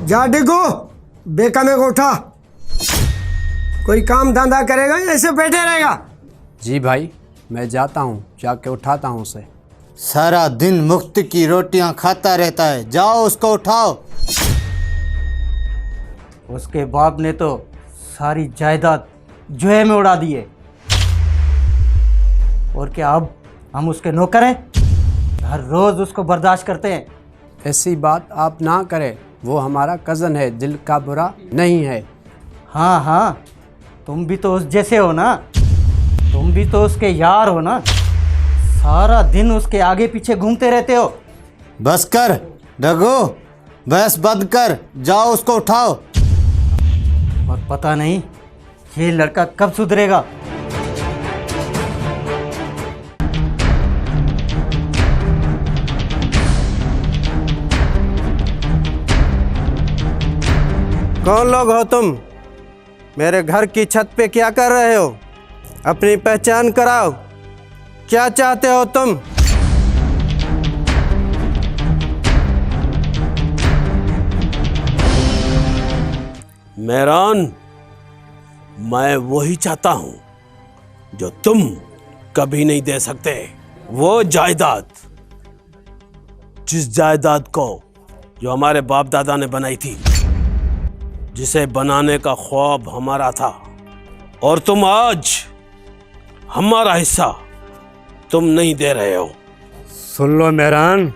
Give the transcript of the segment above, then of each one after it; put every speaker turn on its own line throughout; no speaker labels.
जा डिगो, बेकमे को उठा। कोई काम धंधा करेगा या ऐसे बैठे रहेगा?
जी भाई, मैं जाता हूँ, जाके उठाता हूँ उसे।
सारा दिन मुफ्त की रोटियां खाता रहता है, जाओ उसको उठाओ।
उसके बाप ने तो सारी जायदाद जुए में उड़ा दी है। और क्या अब हम उसके नौकर हैं? हर रोज उसको बर्दाश्त करते हैं।
ऐसी बात आप ना करें, वो हमारा कज़न है, दिल का बुरा नहीं है।
हाँ हाँ, तुम भी तो उस जैसे हो ना, तुम भी तो उसके यार हो ना, सारा दिन उसके आगे पीछे घूमते रहते हो।
बस कर डगो, बहस बंद कर, जाओ उसको उठाओ।
और पता नहीं ये लड़का कब सुधरेगा।
कौन लोग हो तुम? मेरे घर की छत पे क्या कर रहे हो? अपनी पहचान कराओ, क्या चाहते हो तुम?
मेहरान, मैं वही चाहता हूं जो तुम कभी नहीं दे सकते। वो जायदाद, जिस जायदाद को जो हमारे बाप दादा ने बनाई थी, जिसे बनाने का ख्वाब हमारा था, और तुम आज हमारा हिस्सा तुम नहीं दे रहे हो।
सुन लो मेहरान,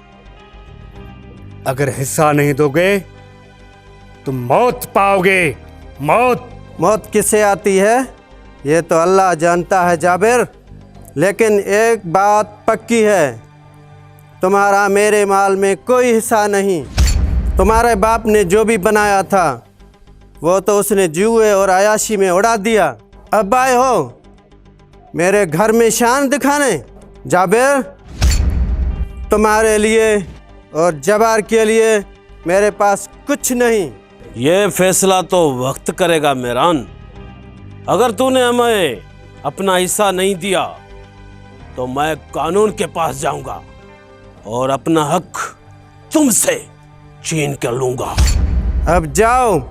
अगर हिस्सा नहीं दोगे तो मौत पाओगे। मौत।
मौत किसे आती है ये तो अल्लाह जानता है जाबिर, लेकिन एक बात पक्की है, तुम्हारा मेरे माल में कोई हिस्सा नहीं। तुम्हारे बाप ने जो भी बनाया था वो तो उसने जुए और अयाशी में उड़ा दिया। अब आए हो मेरे घर में शान दिखाने। जाबिर, तुम्हारे लिए और जबार के लिए मेरे पास कुछ नहीं।
ये फैसला तो वक्त करेगा मेहरान। अगर तूने हमें अपना हिस्सा नहीं दिया तो मैं कानून के पास जाऊंगा और अपना हक तुमसे छीन कर लूंगा।
अब जाओ,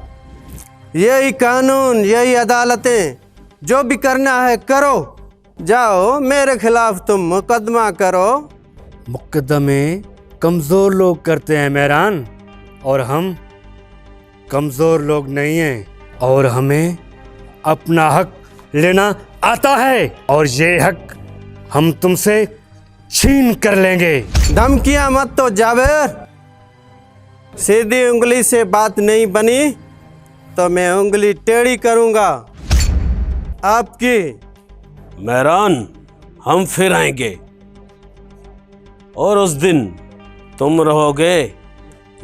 यही कानून, यही अदालतें, जो भी करना है करो। जाओ, मेरे खिलाफ तुम मुकदमा करो।
मुकदमे कमज़ोर लोग करते हैं मेहरान, और हम कमज़ोर लोग नहीं हैं, और हमें अपना हक लेना आता है, और ये हक हम तुमसे छीन कर लेंगे।
धमकियां मत तो जाबिर, सीधी उंगली से बात नहीं बनी तो मैं उंगली टेढ़ी करूंगा आपकी।
मेहरान, हम फिर आएंगे और उस दिन तुम रहोगे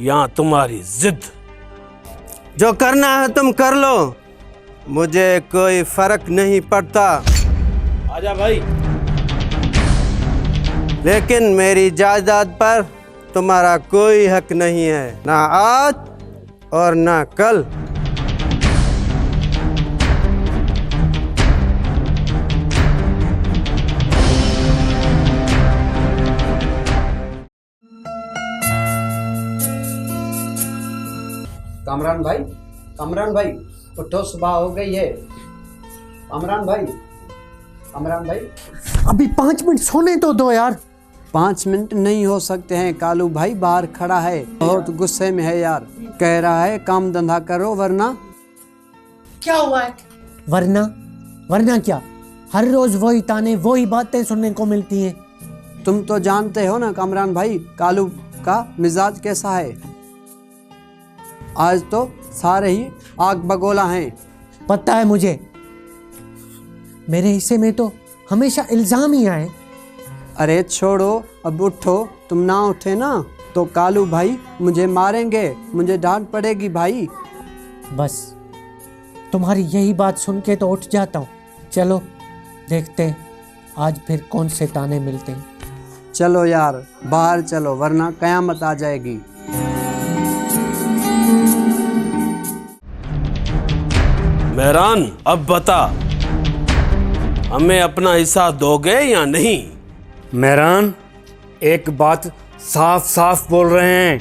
या तुम्हारी जिद।
जो करना है तुम कर लो, मुझे कोई फर्क नहीं पड़ता।
आजा भाई।
लेकिन मेरी जायदाद पर तुम्हारा कोई हक नहीं है, ना आज और ना कल।
कामरान भाई, कामरान भाई, उठो, सुबह हो गई है। कामरान भाई, कामरान भाई,
अभी 5 मिनट सोने तो दो यार।
5 मिनट नहीं हो सकते हैं, कालू भाई बाहर खड़ा है, बहुत गुस्से में है यार। कह रहा है काम धंधा करो वरना।
क्या हुआ है? वरना? वरना क्या? हर रोज वही ताने, वही बातें सुनने को मिलती हैं।
तुम तो जानते हो ना कामरान भाई, कालू का मिजाज कैसा है। आज तो सारे ही आग बगोला हैं।
पता है मुझे, मेरे हिस्से में तो हमेशा इल्जाम ही आए।
अरे छोड़ो, अब उठो। तुम ना उठे ना तो कालू भाई मुझे मारेंगे, मुझे डांट पड़ेगी भाई।
बस तुम्हारी यही बात सुन के तो उठ जाता हूँ। चलो देखते हैं आज फिर कौन से ताने मिलते हैं।
चलो यार, बाहर चलो वरना कयामत आ जाएगी।
मेहरान, अब बता, हमें अपना हिस्सा दोगे या नहीं?
मेहरान, एक बात साफ साफ बोल रहे हैं,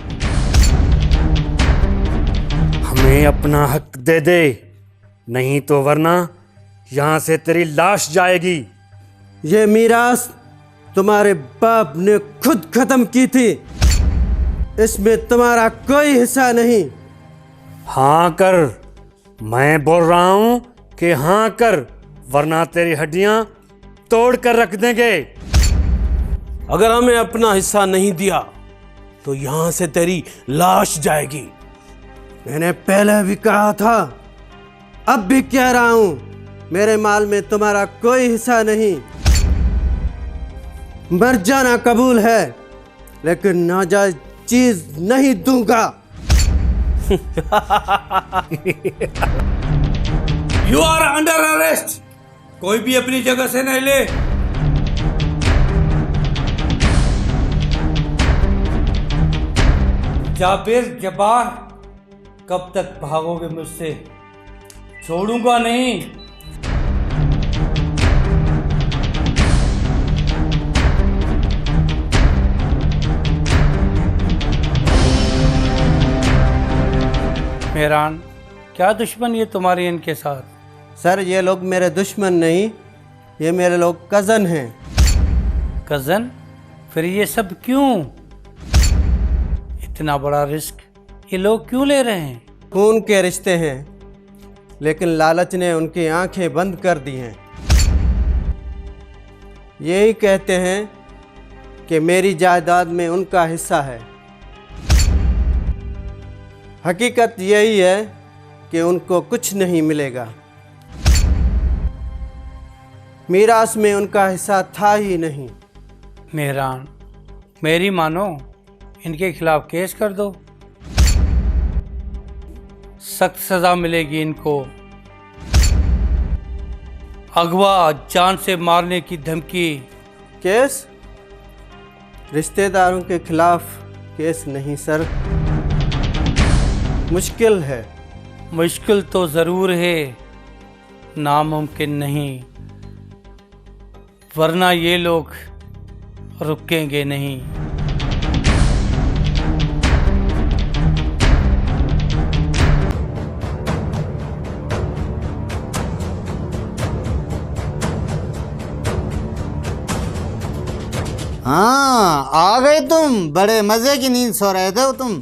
हमें अपना हक दे दे, नहीं तो वरना यहाँ से तेरी लाश जाएगी।
ये मीरास तुम्हारे बाप ने खुद खत्म की थी, इसमें तुम्हारा कोई हिस्सा नहीं।
हाँ कर, मैं बोल रहा हूँ कि हाँ कर, वरना तेरी हड्डियाँ तोड़ कर रख देंगे।
अगर हमें अपना हिस्सा नहीं दिया तो यहां से तेरी लाश जाएगी।
मैंने पहले भी कहा था, अब भी कह रहा हूं, मेरे माल में तुम्हारा कोई हिस्सा नहीं। मर जाना कबूल है, लेकिन नाजायज चीज नहीं दूंगा।
You are under arrest. कोई भी अपनी जगह से नहीं ले। जाबिर जब्बार, कब तक भागोगे मुझसे? छोड़ूंगा नहीं। मेहरान, क्या दुश्मनी है तुम्हारी इनके साथ?
सर, ये लोग मेरे दुश्मन नहीं, ये मेरे लोग कज़न हैं।
कज़न? फिर ये सब क्यों? इतना बड़ा रिस्क ये लोग क्यों ले रहे हैं?
खून के रिश्ते हैं, लेकिन लालच ने उनकी आंखें बंद कर दी हैं। यही कहते हैं कि मेरी जायदाद में उनका हिस्सा है। हकीकत यही है कि उनको कुछ नहीं मिलेगा। मीरास में उनका हिस्सा था ही नहीं।
मेहरान, मेरी मानो, इनके खिलाफ केस कर दो। सख्त सजा मिलेगी इनको। अगवा, जान से मारने की धमकी।
केस? रिश्तेदारों के खिलाफ केस नहीं सर, मुश्किल है।
मुश्किल तो ज़रूर है, नामुमकिन नहीं, वरना ये लोग रुकेंगे नहीं।
हाँ, आ गए तुम। बड़े मजे की नींद सो रहे थे तुम।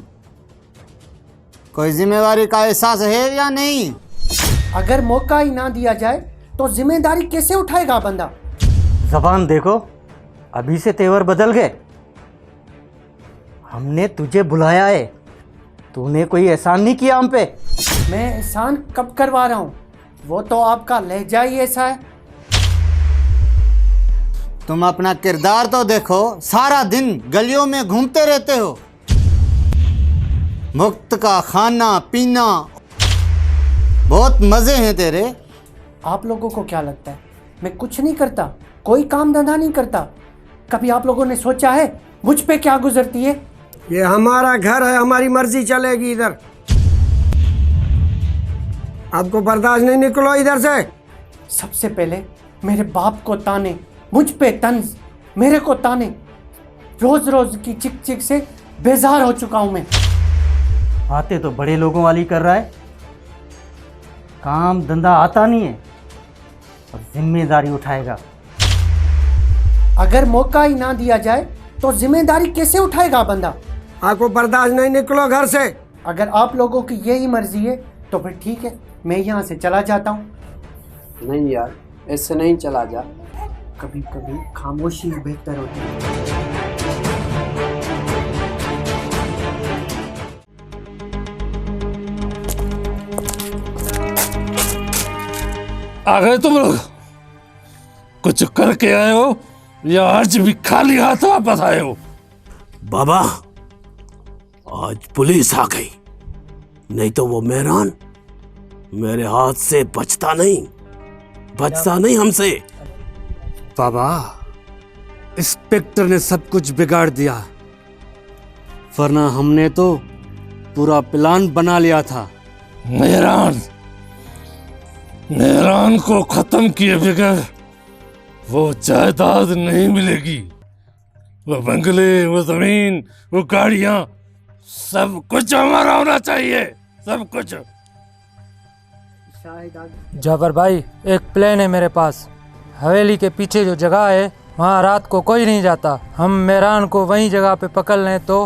कोई जिम्मेवारी का एहसास है या नहीं?
अगर मौका ही ना दिया जाए तो जिम्मेदारी कैसे उठाएगा बंदा?
जबान देखो, अभी से तेवर बदल गए। हमने तुझे बुलाया है, तूने कोई एहसान नहीं किया हम पे।
मैं एहसान कब करवा रहा हूँ? वो तो आपका लहजा ही ऐसा है।
तुम अपना किरदार तो देखो, सारा दिन गलियों में घूमते रहते हो। मुफ्त का खाना पीना, बहुत मजे हैं तेरे।
आप लोगों को क्या लगता है मैं कुछ नहीं करता, कोई काम धंधा नहीं करता? कभी आप लोगों ने सोचा है मुझ पे क्या गुजरती है?
ये हमारा घर है, हमारी मर्जी चलेगी इधर। आपको बर्दाश्त नहीं, निकलो इधर से।
सबसे पहले मेरे बाप को ताने, मुझ पे तंज, मेरे को ताने। रोज रोज की चिक चिक से बेजार हो चुका हूं मैं।
बातें तो बड़े लोगों वाली कर रहा है, काम धंधा आता नहीं है और जिम्मेदारी उठाएगा।
अगर मौका ही ना दिया जाए तो जिम्मेदारी कैसे उठाएगा बंदा?
आपको बर्दाश्त नहीं, निकलो घर से।
अगर आप लोगों की यही मर्जी है तो फिर ठीक है, मैं यहाँ से चला जाता हूँ।
नहीं यार, ऐसे नहीं चला जा।
कभी कभी खामोशी बेहतर होती है।
आ गए तुम लोग? कुछ करके आए हो या आज भी खाली हाथ वापस आए हो?
बाबा, आज पुलिस आ गई, नहीं तो वो मेहरान मेरे हाथ से बचता नहीं हमसे।
बाबा, इंस्पेक्टर ने सब कुछ बिगाड़ दिया, वरना हमने तो पूरा प्लान बना लिया था।
मेहरान को खत्म किए बगैर वो जायदाद नहीं मिलेगी। वो बंगले, वो जमीन, वो गाड़ियां, सब कुछ हमारा होना चाहिए, सब कुछ।
जाफर भाई, एक प्लान है मेरे पास। हवेली के पीछे जो जगह है वहाँ रात को कोई नहीं जाता। हम मेहरान को वही जगह पे पकड़ लें तो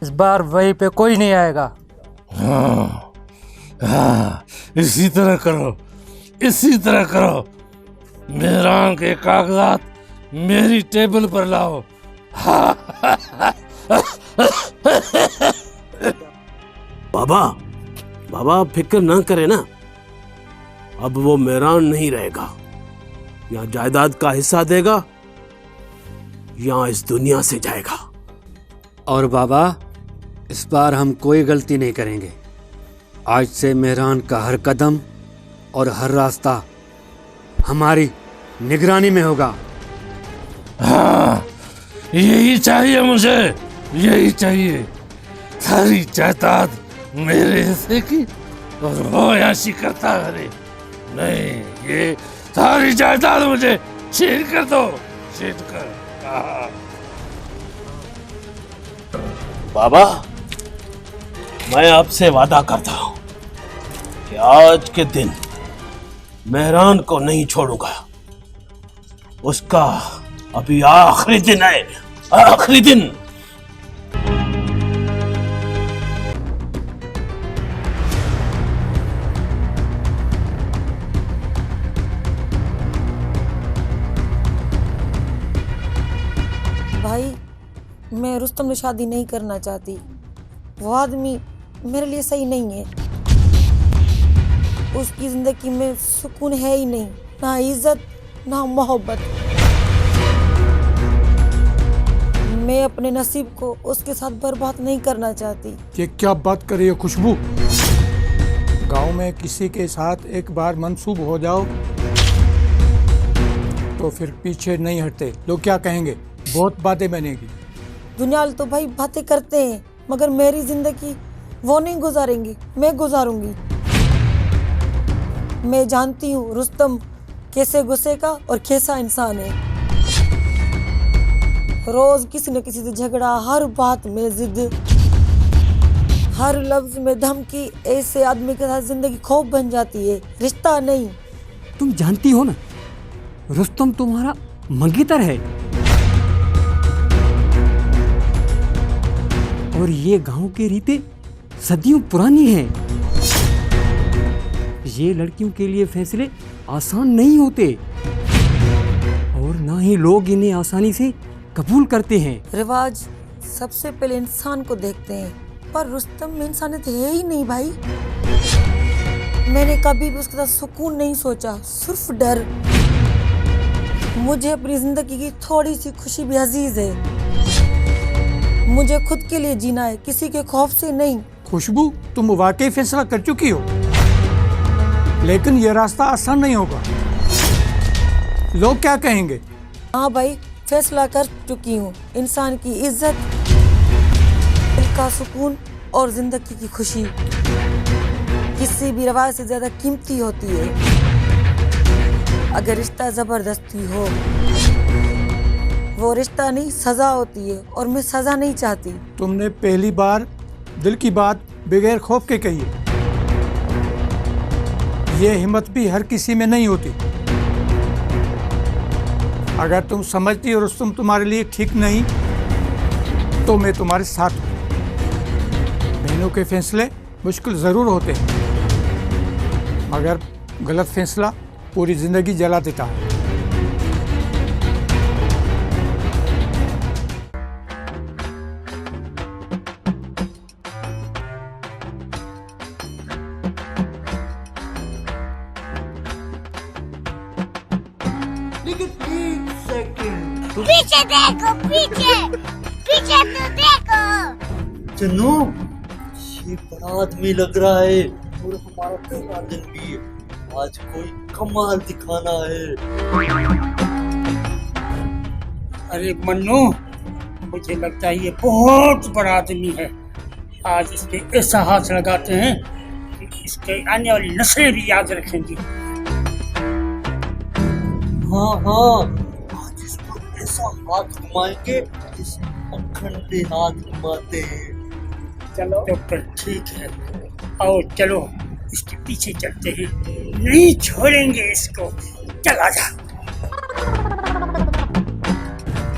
इस बार वहीं पे कोई नहीं आएगा।
हाँ, हाँ, इसी तरह करो, इसी तरह करो। मेहरान के कागजात मेरी टेबल पर लाओ।
बाबा, बाबा फिक्र ना करे ना, अब वो मेहरान नहीं रहेगा। यहाँ जायदाद का हिस्सा देगा, यहाँ इस दुनिया से जाएगा।
और बाबा, इस बार हम कोई गलती नहीं करेंगे। आज से मेहरान का हर कदम और हर रास्ता हमारी निगरानी में होगा।
हाँ, यही चाहिए मुझे, यही चाहिए। सारी जायदाद मेरे हिस्से की और वो याशी करता है। नहीं, ये सारी जायदाद मुझे छीन कर दो, छीन कर। हाँ।
बाबा, मैं आपसे वादा करता हूं कि आज के दिन मेहरान को नहीं छोड़ूंगा। उसका अभी आखिरी दिन है, आखिरी दिन।
भाई, मैं रुस्तम से शादी नहीं करना चाहती। वो आदमी मेरे लिए सही नहीं है। उसकी जिंदगी में सुकून है ही नहीं, ना इज्जत ना मोहब्बत। मैं अपने नसीब को उसके साथ बर्बाद नहीं करना चाहती।
ये क्या बात कर रही है खुशबू? गांव में किसी के साथ एक बार मंसूब हो जाओ तो फिर पीछे नहीं हटते। लोग क्या कहेंगे? बहुत बातें बनेगी।
दुनिया वाले तो भाई बातें करते हैं, मगर मेरी जिंदगी वो नहीं गुजारेंगे, मैं गुजारूंगी। मैं जानती हूँ रुस्तम कैसे गुस्से का और कैसा इंसान है। रोज किसी न किसी से झगड़ा, हर बात में जिद, हर लफ्ज में धमकी। ऐसे आदमी के साथ जिंदगी खौफ बन जाती है, रिश्ता नहीं।
तुम जानती हो ना, रुस्तम तुम्हारा मंगेतर है और ये गांव की रीतें सदियों पुरानी हैं। ये लड़कियों के लिए फैसले आसान नहीं होते और ना ही लोग इन्हें आसानी से कबूल करते हैं।
रिवाज सबसे पहले इंसान को देखते हैं, पर रुस्तम में इंसानियत है ही नहीं भाई। मैंने कभी भी उसके साथ सुकून नहीं सोचा, सिर्फ डर। मुझे अपनी जिंदगी की थोड़ी सी खुशी भी अजीज है। मुझे खुद के लिए जीना है, किसी के खौफ से नहीं।
खुशबू, तुम वाकई फैसला कर चुकी हो, लेकिन ये रास्ता आसान नहीं होगा। लोग क्या कहेंगे?
हाँ भाई, फैसला कर चुकी हूँ। इंसान की इज्जत, दिल का सुकून और जिंदगी की खुशी किसी भी रवाज से ज्यादा कीमती होती है। अगर रिश्ता जबरदस्ती हो, वो रिश्ता नहीं सजा होती है, और मैं सजा नहीं चाहती।
तुमने पहली बार दिल की बात बगैर खौफ के कही है। ये हिम्मत भी हर किसी में नहीं होती। अगर तुम समझती हो रुस्तम तुम्हारे लिए ठीक नहीं, तो मैं तुम्हारे साथ हूँ। बहनों के फैसले मुश्किल ज़रूर होते हैं, मगर गलत फैसला पूरी ज़िंदगी जला देता है।
पीछे देखो, पीछे पीछे तो देखो।
चन्नू, ये बड़ा आदमी लग रहा है और हमारा पहला दिन भी है। आज कोई कमाल दिखाना है।
अरे मन्नू, मुझे लगता है ये बहुत बड़ा आदमी है। आज इसके ऐसा हाथ लगाते हैं कि इसके आने वाली नस्लें भी याद रखेंगी।
हाँ हाँ, आज इसको ऐसा हाथ घुमाएंगे जिसे अखंडे हाथ घुमाते हैं।
चलो तो फिर ठीक है, आओ चलो इसके पीछे चलते हैं। नहीं छोड़ेंगे इसको। चला जा।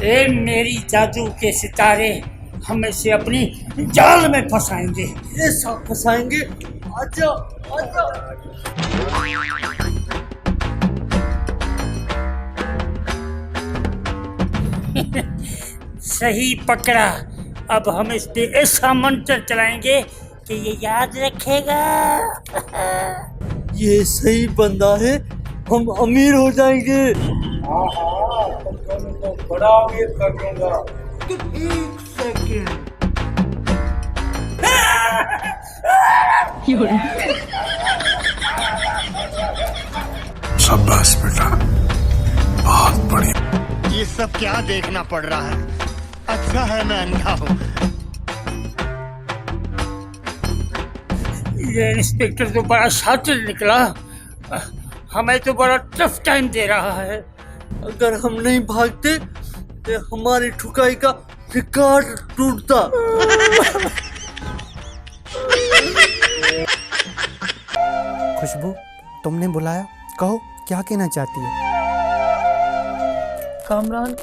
ए मेरी जादू के सितारे हम इसे अपनी जाल में फंसाएंगे।
ऐसा फंसाएंगे। आजा आजा।
सही पकड़ा। अब हम इस पे ऐसा मंत्र चलाएंगे कि ये याद रखेगा।
ये सही बंदा है, हम अमीर हो जाएंगे।
तो बड़ा अमीर कर दूंगा।
एक सेकंड।
शाबाश बेटा, बहुत बढ़िया।
ये सब क्या देखना पड़ रहा है? अच्छा है मैं अंधा हूँ।
ये इंस्पेक्टर तो बड़ा शातिर निकला, हमें तो बड़ा टफ टाइम दे रहा है।
अगर हम नहीं भागते तो हमारी ठुकाई का रिकॉर्ड टूटता।
खुशबू, तुमने बुलाया, कहो क्या कहना चाहती हो?
कामरान,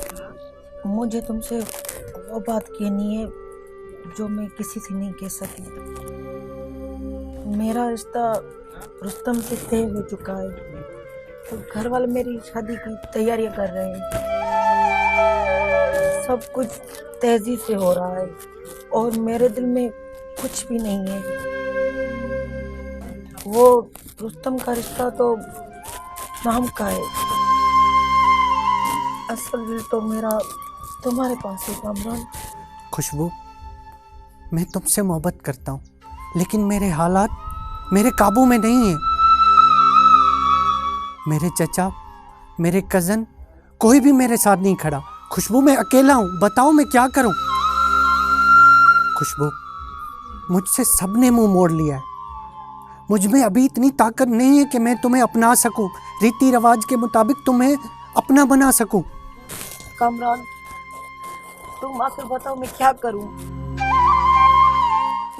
मुझे तुमसे वो बात कहनी है जो मैं किसी से नहीं कह सकी। मेरा रिश्ता रुस्तम से तय हो चुका है, तो घर वाले मेरी शादी की तैयारियां कर रहे हैं। सब कुछ तेजी से हो रहा है और मेरे दिल में कुछ भी नहीं है। वो रुस्तम का रिश्ता तो नाम का है, असल दिल तो मेरा तुम्हारे पास है कामरान।
खुशबू, मैं तुमसे मोहब्बत करता हूँ, लेकिन मेरे हालात मेरे काबू में नहीं है। मेरे चचा, मेरे कज़न, कोई भी मेरे साथ नहीं खड़ा। खुशबू, मैं अकेला हूँ, बताओ मैं क्या करूँ? खुशबू, मुझसे सबने मुंह मोड़ लिया है। मुझ में अभी इतनी ताकत नहीं है कि मैं तुम्हें अपना सकूं, रीति रिवाज के मुताबिक तुम्हें अपना बना सकूं।
कामरान, तुम आकर बताओ मैं क्या करूं?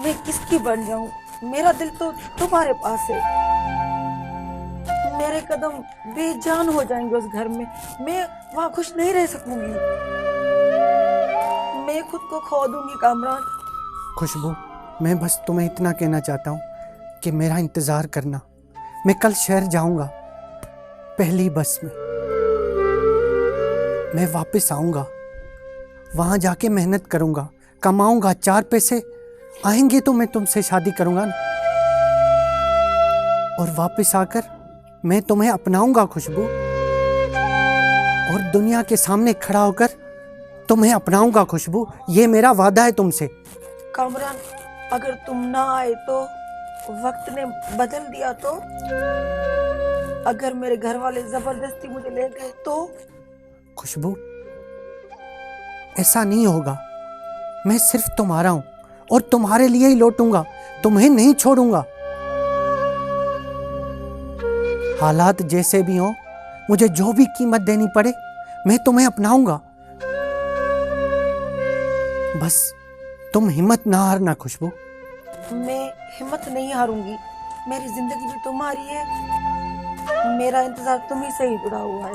मैं किसकी बन जाऊं? मेरा दिल तो तुम्हारे पास है। मेरे कदम बेजान हो जाएंगे उस घर में, मैं वहां खुश नहीं रह सकूंगी। मैं खुद को खो दूंगी कामरान।
खुशबू, मैं बस तुम्हें इतना कहना चाहता हूँ कि मेरा इंतज़ार करना। मैं कल शहर जाऊंगा, पहली बस में। मैं वापस आऊंगा, वहां जाके मेहनत करूंगा, कमाऊंगा, 4 पैसे आएंगे तो मैं तुमसे शादी करूंगा ना। और वापस आकर मैं तुम्हें अपनाऊंगा खुशबू, और दुनिया के सामने खड़ा होकर तुम्हें अपनाऊंगा खुशबू। ये मेरा वादा है तुमसे।
कामरान, अगर तुम ना आए तो, वक्त ने बदल दिया तो, अगर मेरे घर वाले जबरदस्ती मुझे ले गए तो?
खुशबू, ऐसा नहीं होगा। मैं सिर्फ तुम्हारा हूं और तुम्हारे लिए ही लौटूंगा, तुम्हें नहीं छोड़ूंगा। हालात जैसे भी हों, मुझे जो भी कीमत देनी पड़े, मैं तुम्हें अपनाऊंगा। बस तुम हिम्मत ना हारना खुशबू।
मैं हिम्मत नहीं हारूंगी। मेरी जिंदगी भी तुम्हारी है, मेरा इंतजार तुम्ही से ही जुड़ा हुआ है।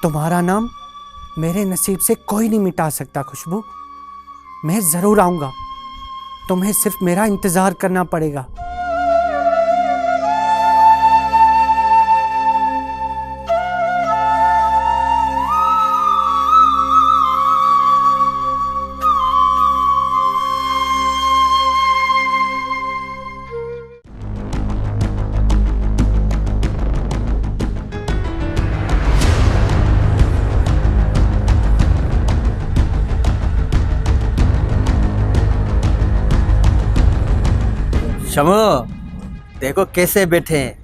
तुम्हारा नाम मेरे नसीब से कोई नहीं मिटा सकता खुशबू। मैं जरूर आऊंगा, तुम्हें सिर्फ मेरा इंतजार करना पड़ेगा।
शमो, देखो कैसे बैठे हैं,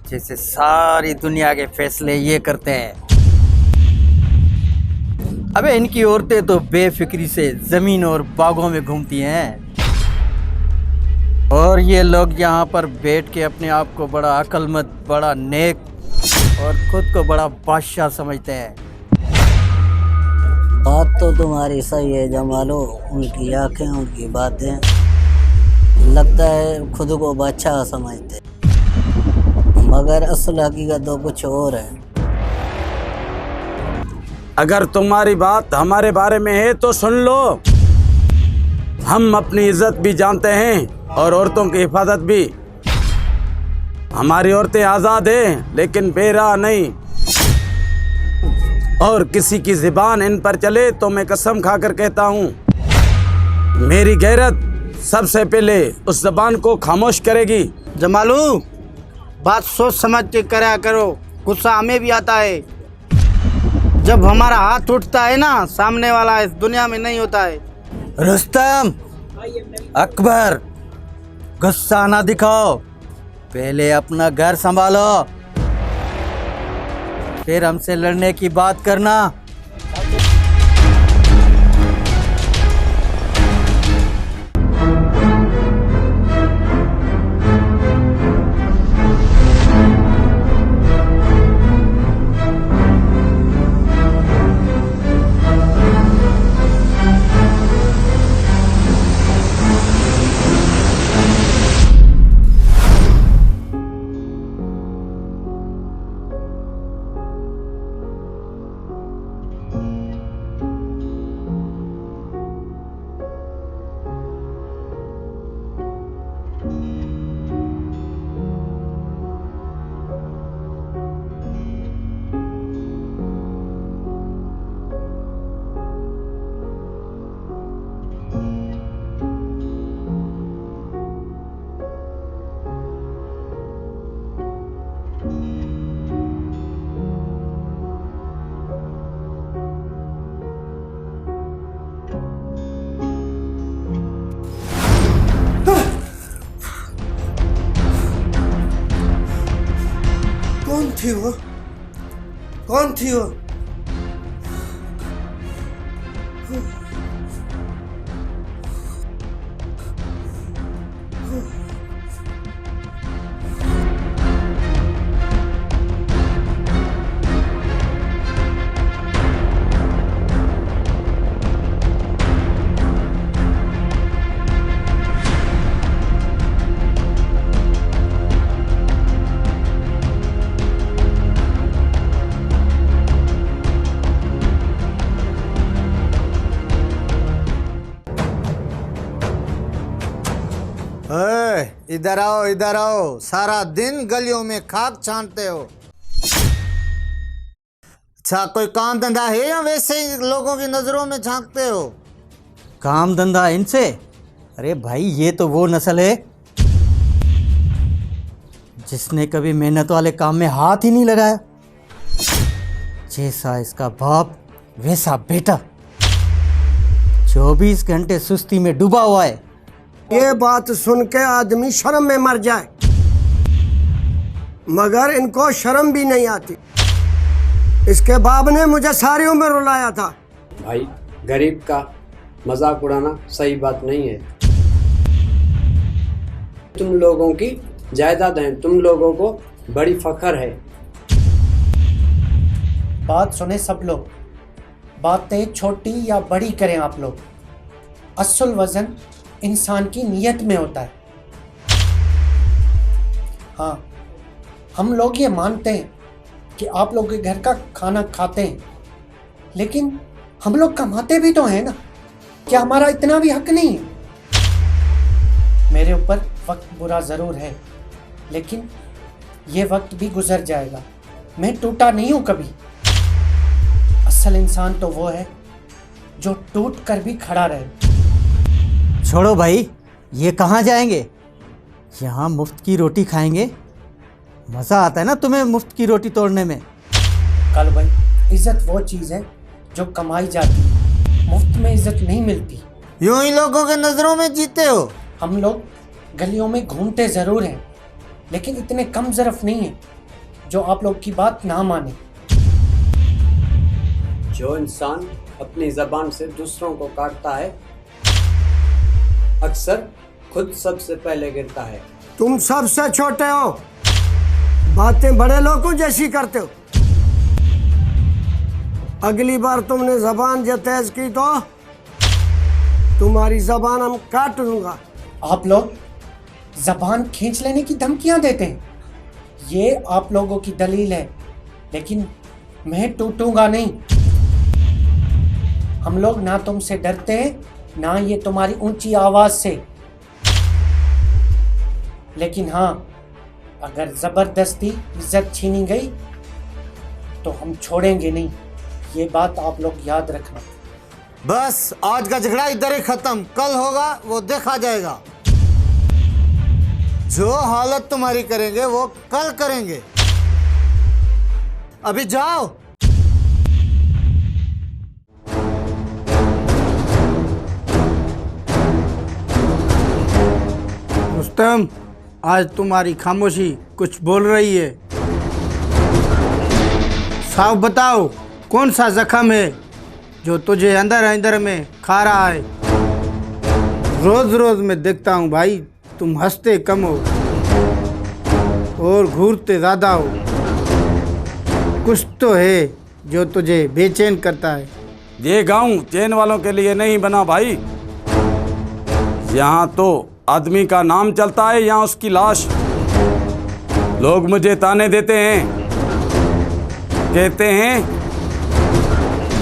जैसे सारी दुनिया के फैसले ये करते हैं। अबे इनकी औरतें तो बेफिक्री से जमीन और बागों में घूमती हैं, और ये लोग यहाँ पर बैठ के अपने आप को बड़ा अक्लमंद, बड़ा नेक और खुद को बड़ा बादशाह समझते हैं।
बात तो तुम्हारी सही है जमालो, उनकी आंखें, उनकी बातें, लगता है खुद को बादशाह समझते। मगर असल हकीकत तो कुछ और है।
अगर तुम्हारी बात हमारे बारे में है तो सुन लो। हम अपनी इज्जत भी जानते हैं और औरतों की हिफाजत भी। हमारी औरतें आज़ाद हैं लेकिन बेराह नहीं। और किसी की ज़ुबान इन पर चले तो मैं कसम खाकर कहता हूँ मेरी गैरत सबसे पहले उस ज़बान को खामोश करेगी।
जमालू, बात सोच समझ के करा करो, गुस्सा हमें भी आता है। जब हमारा हाथ उठता है ना, सामने वाला इस दुनिया में नहीं होता है।
रुस्तम, अकबर, गुस्सा ना दिखाओ, पहले अपना घर संभालो, फिर हमसे लड़ने की बात करना।
कौन थी वो? कौन थी वो?
इधर आओ, इधर आओ। सारा दिन गलियों में खाक छानते हो। अच्छा, कोई काम धंधा है या वैसे ही लोगों की नजरों में झांकते हो?
काम धंधा इनसे? अरे भाई, ये तो वो नस्ल है जिसने कभी मेहनत वाले काम में हाथ ही नहीं लगाया। जैसा इसका बाप वैसा बेटा, 24 घंटे सुस्ती में डूबा हुआ है।
ये बात सुन के आदमी शर्म में मर जाए, मगर इनको शर्म भी नहीं आती। इसके बाप ने मुझे सारी उम्र रुलाया था।
भाई, गरीब का मजाक उड़ाना सही बात नहीं है। तुम लोगों की जायदाद है, तुम लोगों को बड़ी फख्र है।
बात सुने सब लोग, बातें छोटी या बड़ी करें आप लोग, असल वजन इंसान की नीयत में होता है। हाँ, हम लोग ये मानते हैं कि आप लोग के घर का खाना खाते हैं, लेकिन हम लोग कमाते भी तो हैं ना। क्या हमारा इतना भी हक नहीं है? मेरे ऊपर वक्त बुरा ज़रूर है, लेकिन ये वक्त भी गुजर जाएगा। मैं टूटा नहीं हूँ कभी। असल इंसान तो वो है जो टूट कर भी खड़ा रहे।
छोड़ो भाई, ये कहाँ जाएंगे? यहाँ मुफ्त की रोटी खाएंगे। मज़ा आता है ना तुम्हें मुफ्त की रोटी तोड़ने में।
कालू भाई, इज्जत वो चीज़ है जो कमाई जाती है, मुफ्त में इज्जत नहीं मिलती।
यूं ही लोगों के नजरों में जीते हो।
हम लोग गलियों में घूमते ज़रूर हैं, लेकिन इतने कम ज़रफ़ नहीं है जो आप लोग की बात ना माने।
जो इंसान अपनी ज़बान से दूसरों को काटता है, अक्सर खुद सबसे पहले गिरता है।
तुम सबसे छोटे हो, बातें बड़े लोगों जैसी करते हो। अगली बार तुमने जबान जो तेज की तो तुम्हारी जबान हम काट दूंगा।
आप लोग जबान खींच लेने की धमकियां देते हैं। ये आप लोगों की दलील है, लेकिन मैं टूटूंगा नहीं। हम लोग ना तुमसे डरते हैं, ना ये तुम्हारी ऊंची आवाज से। लेकिन हाँ, अगर जबरदस्ती इज्जत छीनी गई तो हम छोड़ेंगे नहीं। ये बात आप लोग याद रखना।
बस आज का झगड़ा इधर ही खत्म, कल होगा वो देखा जाएगा। जो हालत तुम्हारी करेंगे वो कल करेंगे। अभी जाओ। रुस्तम, आज तुम्हारी खामोशी कुछ बोल रही है। साफ बताओ, कौन सा जख्म है जो तुझे अंदर अंदर में खा रहा है? रोज रोज मैं देखता हूँ भाई, तुम हंसते कम हो और घूरते ज़्यादा हो। कुछ तो है जो तुझे बेचैन करता है।
ये गांव चैन वालों के लिए नहीं बना भाई। यहाँ तो आदमी का नाम चलता है, यहाँ उसकी लाश। लोग मुझे ताने देते हैं, कहते हैं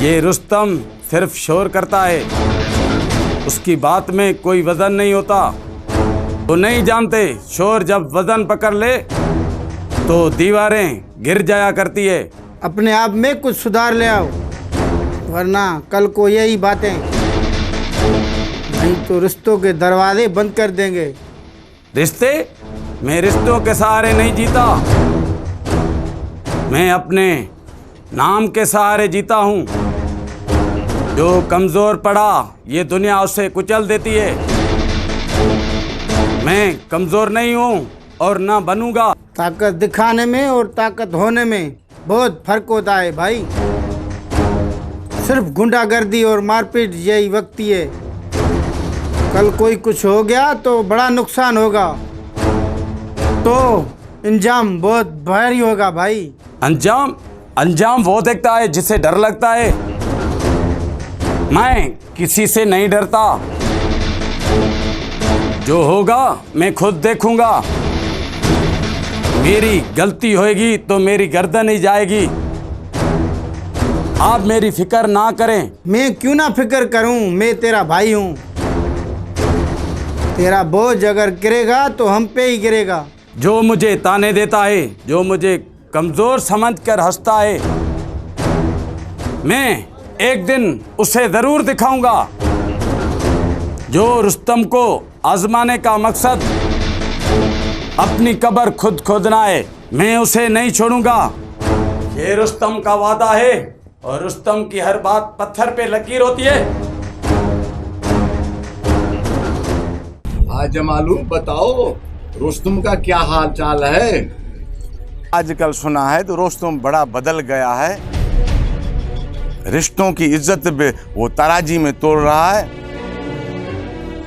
ये रुस्तम सिर्फ शोर करता है, उसकी बात में कोई वजन नहीं होता। वो नहीं जानते शोर जब वजन पकड़ ले तो दीवारें गिर जाया करती है।
अपने आप में कुछ सुधार ले आओ, वरना कल को यही बातें नहीं तो रिश्तों के दरवाजे बंद कर देंगे।
रिश्ते? मैं रिश्तों के सहारे नहीं जीता, मैं अपने नाम के सहारे जीता हूँ। जो कमज़ोर पड़ा ये दुनिया उसे कुचल देती है। मैं कमज़ोर नहीं हूँ और ना बनूंगा।
ताकत दिखाने में और ताकत होने में बहुत फर्क होता है भाई। सिर्फ गुंडागर्दी और मारपीट यही वक्ती है। कल कोई कुछ हो गया तो बड़ा नुकसान होगा, तो अंजाम बहुत भारी होगा भाई।
अंजाम वो देखता है जिसे डर लगता है। मैं किसी से नहीं डरता। जो होगा मैं खुद देखूंगा। मेरी गलती होएगी तो मेरी गर्दन ही जाएगी। आप मेरी फिक्र ना करें।
मैं क्यों ना फिक्र करूं, मैं तेरा भाई हूं। तेरा बोझ अगर गिरेगा तो हम पे ही गिरेगा।
जो मुझे ताने देता है, जो मुझे कमजोर समझकर हंसता है, मैं एक दिन उसे जरूर दिखाऊंगा। जो रुस्तम को आजमाने का मकसद अपनी कब्र खुद खोदना है, मैं उसे नहीं छोड़ूंगा। ये रुस्तम का वादा है और रुस्तम की हर बात पत्थर पे लकीर होती है।
हाँ जमालू, बताओ रुस्तम का क्या हाल चाल है? आजकल सुना है तो रुस्तम बड़ा बदल गया है। रिश्तों की इज्जत पे वो तराजी में तोड़ रहा है।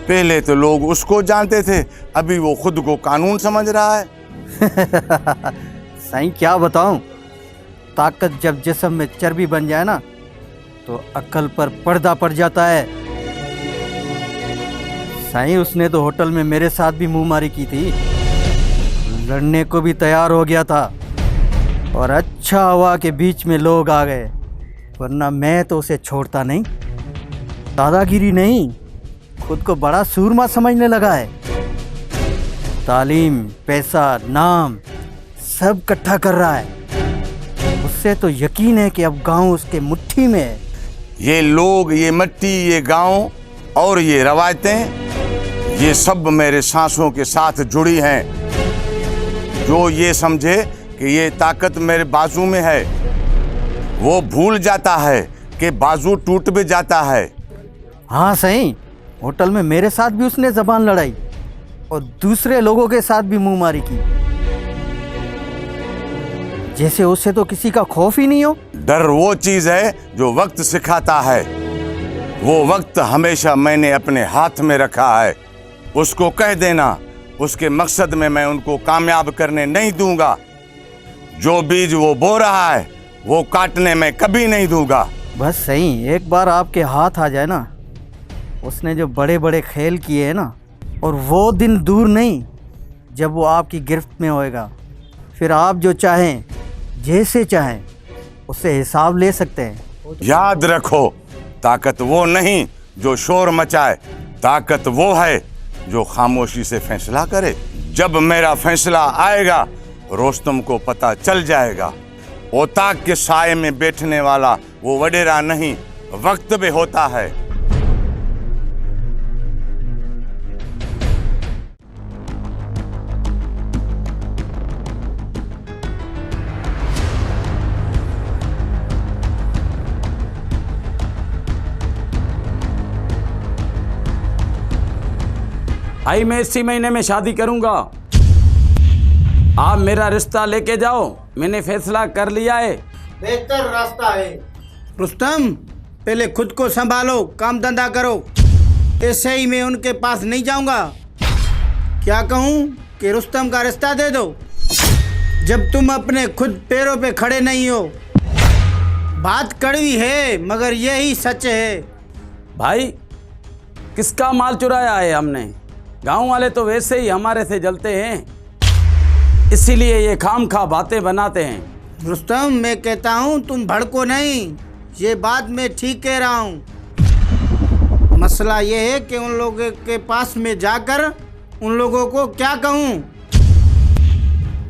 पहले तो लोग उसको जानते थे, अभी वो खुद को कानून समझ रहा है।
साईं क्या बताऊं, ताकत जब जिस्म में चर्बी बन जाए ना तो अक्ल पर पर्दा पड़ जाता है। साईं उसने तो होटल में मेरे साथ भी मुंहमारी की थी, लड़ने को भी तैयार हो गया था और अच्छा हुआ के बीच में लोग आ गए, वरना मैं तो उसे छोड़ता नहीं। दादागिरी नहीं, खुद को बड़ा सूरमा समझने लगा है। तालीम, पैसा, नाम सब इकट्ठा कर रहा है। उससे तो यकीन है कि अब गांव उसके मुट्ठी में है।
ये लोग, ये मिट्टी, ये गांव और ये रवायतें, ये सब मेरे सांसों के साथ जुड़ी हैं। जो ये समझे कि ये ताकत मेरे बाजू में है, वो भूल जाता है कि बाजू टूट भी जाता है।
हाँ सही, होटल में मेरे साथ भी उसने जबान लड़ाई और दूसरे लोगों के साथ भी मुंहमारी की, जैसे उससे तो किसी का खौफ ही नहीं हो।
डर वो चीज है जो वक्त सिखाता है। वो वक्त हमेशा मैंने अपने हाथ में रखा है। उसको कह देना, उसके मकसद में मैं उनको कामयाब करने नहीं दूंगा। जो बीज वो बो रहा है वो काटने में कभी नहीं दूंगा।
बस सही, एक बार आपके हाथ आ जाए ना, उसने जो बड़े बड़े खेल किए हैं ना, और वो दिन दूर नहीं जब वो आपकी गिरफ्त में होएगा, फिर आप जो चाहें, जैसे चाहें, उससे हिसाब ले सकते हैं।
याद रखो, ताकत वो नहीं जो शोर मचाए, ताकत वो है जो खामोशी से फैसला करे। जब मेरा फैसला आएगा रोस्तम को पता चल जाएगा। ओताक के साए में बैठने वाला वो वडेरा नहीं, वक्त भी होता है।
भाई मैं इसी महीने में शादी करूंगा। आप मेरा रिश्ता लेके जाओ, मैंने फैसला कर लिया है।
बेहतर रास्ता है। रुस्तम, पहले खुद को संभालो, काम धंधा करो। ऐसे ही मैं उनके पास नहीं जाऊंगा। क्या कहूँ कि रुस्तम का रिश्ता दे दो, जब तुम अपने खुद पैरों पे खड़े नहीं हो। बात कड़वी है मगर यही सच है।
भाई किसका माल चुराया है हमने? गांव वाले तो वैसे ही हमारे से जलते हैं, इसीलिए ये खामखा बातें बनाते हैं।
रुस्तम, मैं कहता हूँ तुम भड़को नहीं, ये बात मैं ठीक कह रहा हूँ। मसला ये है कि उन लोगों के पास में जाकर उन लोगों को क्या कहूँ।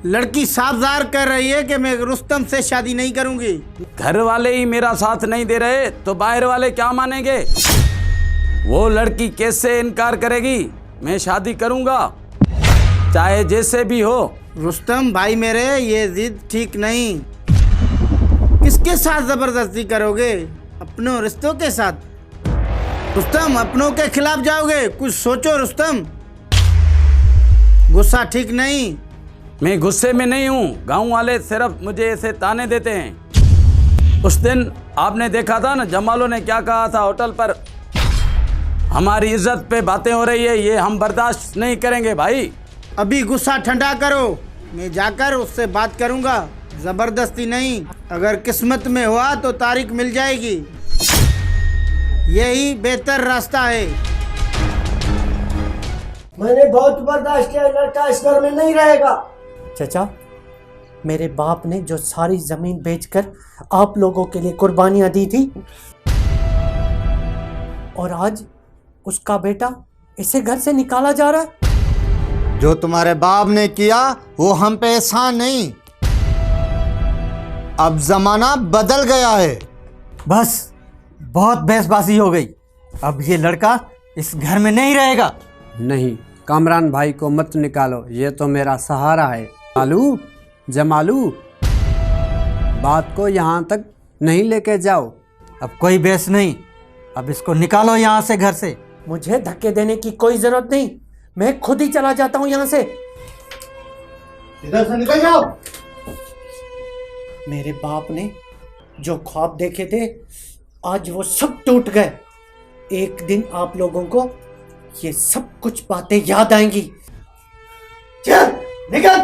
लड़की साफ ज़ाहिर कर रही है कि मैं रुस्तम से शादी नहीं करूँगी।
घर वाले ही मेरा साथ नहीं दे रहे तो बाहर वाले क्या मानेंगे? वो लड़की कैसे इनकार करेगी? मैं शादी करूंगा, चाहे जैसे भी हो।
रुस्तम भाई मेरे, ये जिद ठीक नहीं। किसके साथ जबरदस्ती करोगे? अपनों रिश्तों के साथ। रुस्तम, अपनों के खिलाफ जाओगे? कुछ सोचो रुस्तम, गुस्सा ठीक नहीं।
मैं गुस्से में नहीं हूँ, गांव वाले सिर्फ मुझे ऐसे ताने देते हैं। उस दिन आपने देखा था ना जमालो ने क्या कहा था होटल पर। हमारी इज्जत पे बातें हो रही है, ये हम बर्दाश्त नहीं करेंगे भाई।
अभी गुस्सा ठंडा करो, मैं जाकर उससे बात करूंगा, जबरदस्ती नहीं। अगर किस्मत में हुआ तो तारीख मिल जाएगी, यही बेहतर रास्ता है।
मैंने बहुत बर्दाश्त किया, लड़का इस घर में नहीं रहेगा। चचा, मेरे बाप ने जो सारी जमीन बेचकर आप लोगों के लिए कुर्बानियां दी थी, और आज उसका बेटा इसे घर से निकाला जा रहा है।
जो तुम्हारे बाप ने किया वो हम पे एहसान नहीं, अब जमाना बदल गया है।
बस बहुत बहसबाजी हो गई, अब ये लड़का इस घर में नहीं रहेगा।
नहीं, कामरान भाई को मत निकालो, ये तो मेरा सहारा है। जमालू, बात को यहाँ तक नहीं लेके जाओ।
अब कोई बहस नहीं, अब इसको निकालो यहाँ से, घर से।
मुझे धक्के देने की कोई जरूरत नहीं, मैं खुद ही चला जाता हूँ यहाँ से।
इधर से निकल जाओ।
मेरे बाप ने जो ख्वाब देखे थे आज वो सब टूट गए। एक दिन आप लोगों को ये सब कुछ बातें याद आएंगी। चल निकल।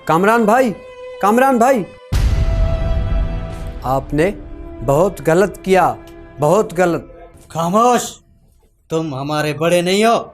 कामरान भाई, आपने बहुत गलत किया, बहुत गलत।
खामोश, तुम हमारे बड़े नहीं हो।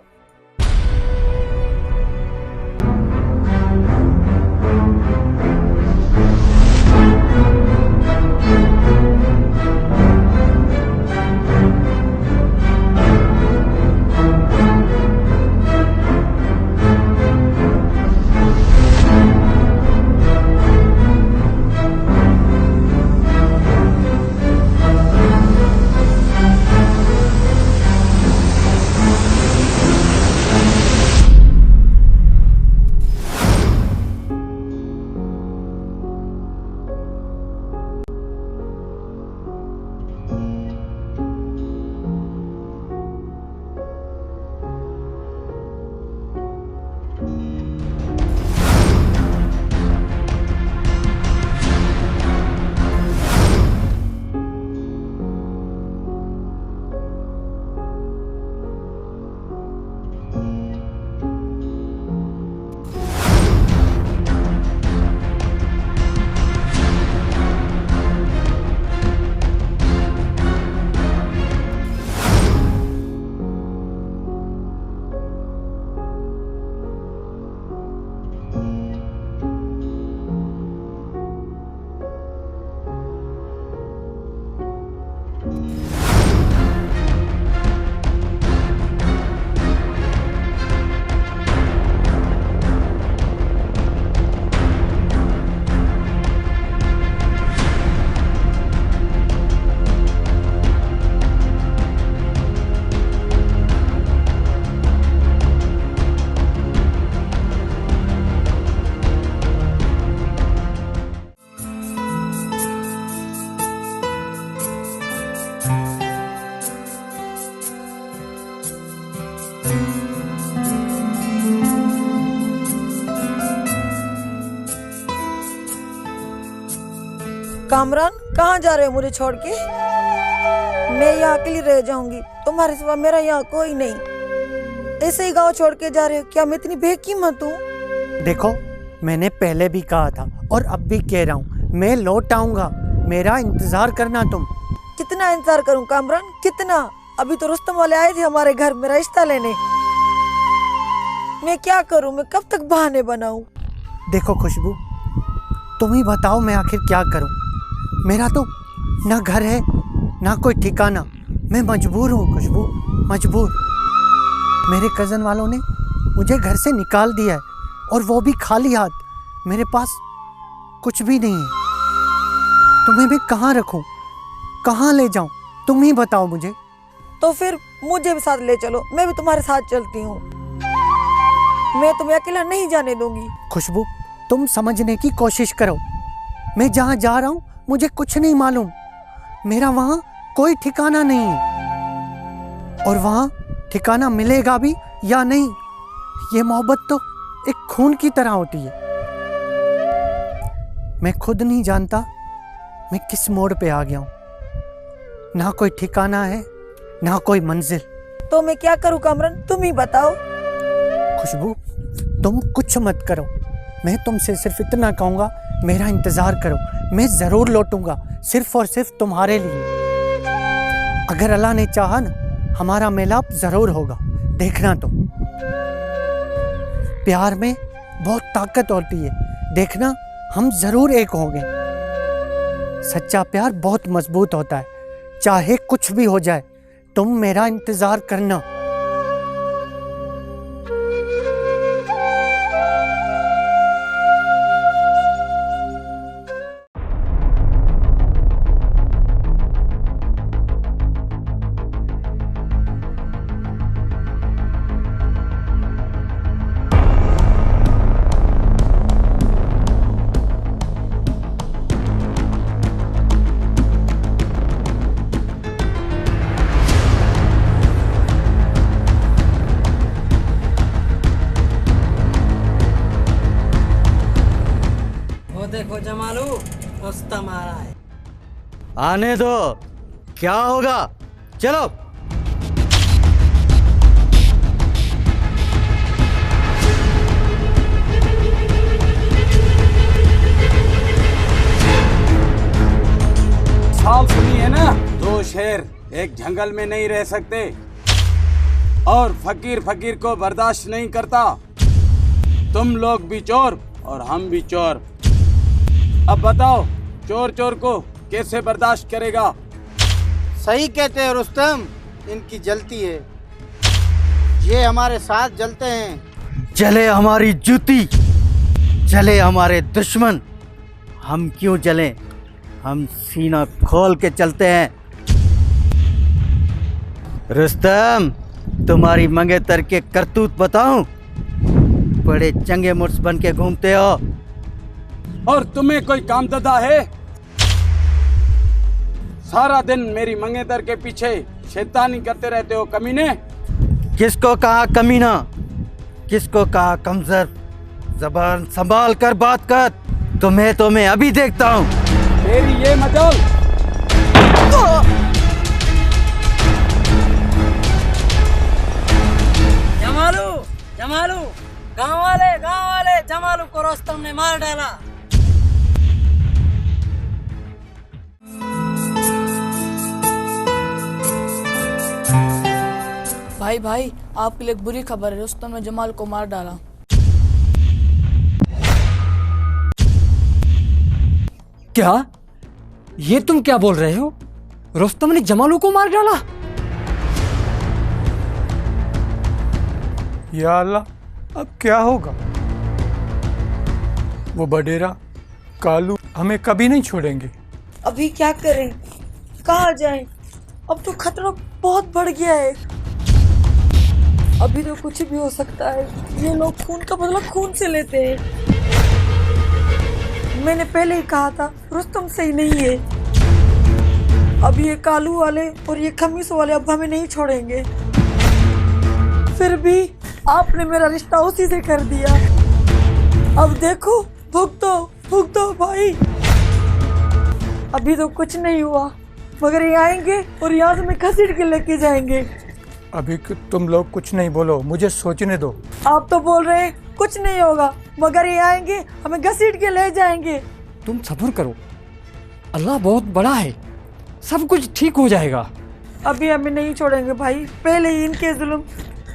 कामरान, कहाँ जा रहे हो मुझे छोड़ के? मैं यहाँ अकेली रह जाऊंगी, तुम्हारे सिवा मेरा यहाँ कोई नहीं। ऐसे ही गांव छोड़ के जा रहे हो? क्या मैं इतनी बेकीमत हूँ?
देखो, मैंने पहले भी कहा था और अब भी कह रहा हूँ, मैं लौट आऊंगा, मेरा इंतजार करना तुम।
कितना इंतजार करूँ कामरान, कितना? अभी तो रुस्तम वाले आए थे हमारे घर मेरा रिश्ता लेने। मैं क्या करूँ, मैं कब तक बहाने बनाऊं?
देखो खुशबू, तुम ही बताओ मैं आखिर क्या करूं। मेरा तो ना घर है ना कोई ठिकाना, मैं मजबूर हूँ खुशबू, मजबूर। मेरे कज़न वालों ने मुझे घर से निकाल दिया है और वो भी खाली हाथ, मेरे पास कुछ भी नहीं है। तुम्हें मैं कहाँ रखूँ, कहाँ ले जाऊँ, तुम ही बताओ मुझे।
तो फिर मुझे भी साथ ले चलो, मैं भी तुम्हारे साथ चलती हूँ। मैं तुम्हें अकेला नहीं जाने दूंगी।
खुशबू, तुम समझने की कोशिश करो, मैं जहाँ जा रहा हूँ मुझे कुछ नहीं मालूम। मेरा वहाँ कोई ठिकाना नहीं है और वहाँ ठिकाना मिलेगा भी या नहीं, ये मोहब्बत तो एक खून की तरह होती है। मैं खुद नहीं जानता मैं किस मोड़ पे आ गया हूँ, ना कोई ठिकाना है ना कोई मंजिल।
तो मैं क्या करूँ कामरान, तुम ही बताओ।
खुशबू, तुम कुछ मत करो, मैं तुमसे सिर्फ इतना कहूँगा, मेरा इंतज़ार करो, मैं ज़रूर लौटूंगा, सिर्फ और सिर्फ तुम्हारे लिए। अगर अल्लाह ने चाहा ना, हमारा मिलाप ज़रूर होगा, देखना तुम। प्यार में बहुत ताकत होती है, देखना हम ज़रूर एक होंगे। सच्चा प्यार बहुत मजबूत होता है, चाहे कुछ भी हो जाए, तुम मेरा इंतज़ार करना।
देखो जमालू, रुस्तम आ रहा है।
आने दो, क्या होगा, चलो।
साल सुनी है ना, दो शेर एक जंगल में नहीं रह सकते और फकीर फकीर को बर्दाश्त नहीं करता। तुम लोग भी चोर और हम भी चोर। अब बताओ, चोर चोर को कैसे बर्दाश्त करेगा?
सही कहते हैं रुस्तम, इनकी जलती है, ये हमारे साथ जलते हैं।
जले हमारी जूती, जले हमारे दुश्मन, हम क्यों जलें? हम सीना खोल के चलते हैं। रुस्तम, तुम्हारी मंगेतर के करतूत बताऊं? बड़े चंगे मुर्स बन के घूमते हो।
और तुम्हें कोई काम धंधा है? सारा दिन मेरी मंगेतर के पीछे शैतानी करते रहते हो कमीने।
किसको कहा कमीना, किसको कहा कमजोर? जबान संभाल कर बात कर, तुम्हें तो मैं अभी देखता हूँ।
तेरी ये मजाल।
जमालू, जमालू, गांव वाले जमालू को रुस्तम ने मार डाला।
भाई, आपके लिए एक बुरी खबर है, रुस्तम ने जमाल को मार डाला।
क्या? ये तुम क्या बोल रहे हो? रुस्तम ने जमालू को मार डाला?
या अल्लाह, अब क्या होगा? वो बडेरा कालू हमें कभी नहीं छोड़ेंगे।
अभी क्या करें, कहाँ जाएं? अब तो खतरा बहुत बढ़ गया है। अभी तो कुछ भी हो सकता है। ये लोग खून का बदला खून से लेते हैं। मैंने पहले ही कहा था रुस्तम सही नहीं है। अब ये कालू वाले और ये खमीस वाले अब हमें नहीं छोड़ेंगे। फिर भी आपने मेरा रिश्ता उसी से कर दिया। अब देखो, भुगतो भुगतो भाई। अभी तो कुछ नहीं हुआ, मगर ये आएंगे और यहाँ से मैं घसीट के लेके जाएंगे।
अभी तुम लोग कुछ नहीं बोलो, मुझे सोचने दो।
आप तो बोल रहे हैं कुछ नहीं होगा, मगर ये आएंगे हमें घसीट के ले जाएंगे।
तुम सब्र करो, अल्लाह बहुत बड़ा है, सब कुछ ठीक हो जाएगा।
अभी हमें नहीं छोड़ेंगे भाई। पहले ही इनके जुल्म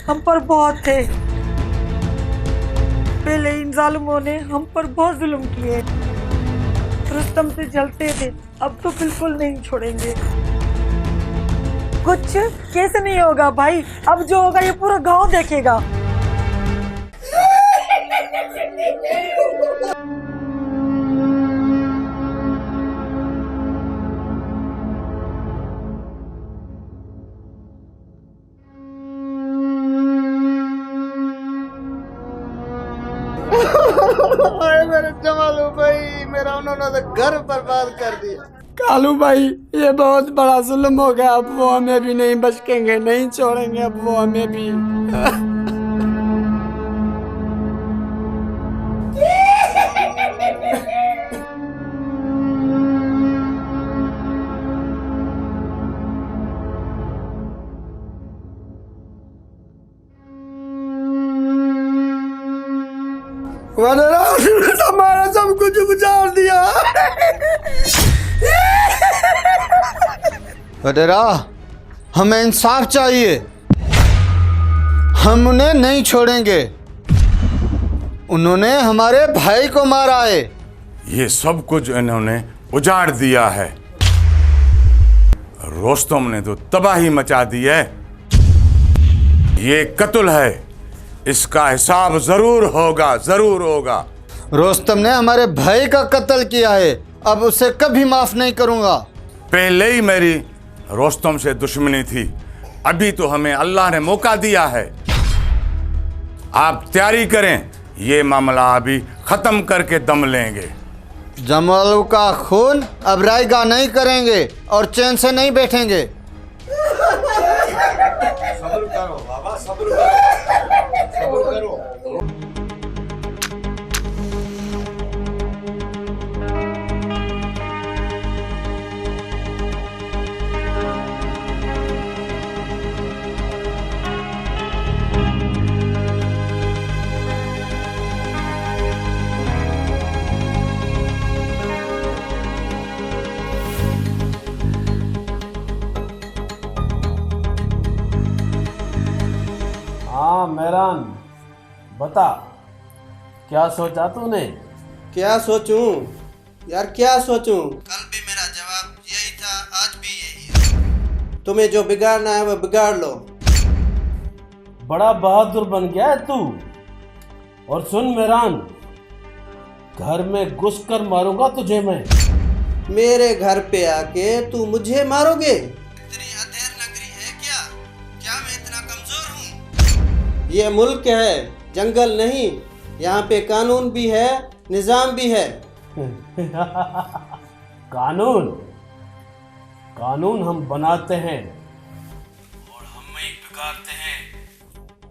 हम पर बहुत थे। पहले इन जालिमों ने हम पर बहुत जुल्म किए। रुस्तम से जलते थे, अब तो बिल्कुल नहीं छोड़ेंगे। कुछ कैसे नहीं होगा भाई, अब जो होगा ये पूरा गांव देखेगा।
मेरे जमालू भाई, मेरा उन्होंने तो घर बर्बाद कर दिया। कालू भाई, ये बहुत बड़ा जुल्म हो गया। अब वो हमें भी नहीं बचकेंगे, नहीं छोड़ेंगे अब वो हमें भी। हमारा सब कुछ उजाड़ दिया।
वडेरा, हमें इंसाफ चाहिए, हम उन्हें नहीं छोड़ेंगे। उन्होंने हमारे भाई को मारा है।
ये सब कुछ इन्होंने उजाड़ दिया है। रोस्तम ने तो तबाही मचा दी है। ये कत्ल है, इसका हिसाब जरूर होगा, जरूर होगा।
रोस्तम ने हमारे भाई का कत्ल किया है, अब उसे कभी माफ नहीं करूंगा।
पहले ही मेरी रोस्तम से दुश्मनी थी, अभी तो हमें अल्लाह ने मौका दिया है। आप तैयारी करें, ये मामला अभी खत्म करके दम लेंगे।
जमालू का खून अब रायगा नहीं करेंगे और चैन से नहीं बैठेंगे।
सब्र करो बाबा, सब्र करो, सब्र करो।
हाँ मेहरान, बता क्या सोचा तूने?
क्या सोचूं यार, क्या सोचूं? कल भी मेरा जवाब यही था, आज भी यही है। तुम्हें जो बिगाड़ना है वो बिगाड़ लो।
बड़ा बहादुर बन गया है तू। और सुन मेहरान, घर में घुसकर मारूंगा तुझे मैं।
मेरे घर पे आके तू मुझे मारोगे? इतनी अधेड़ नगरी है क्या? क्या मैं इतना कमजोर हूँ? ये मुल्क है, जंगल नहीं। यहाँ पे कानून भी है, निजाम भी है।
कानून कानून हम बनाते हैं और हम ही बिगाड़ते हैं।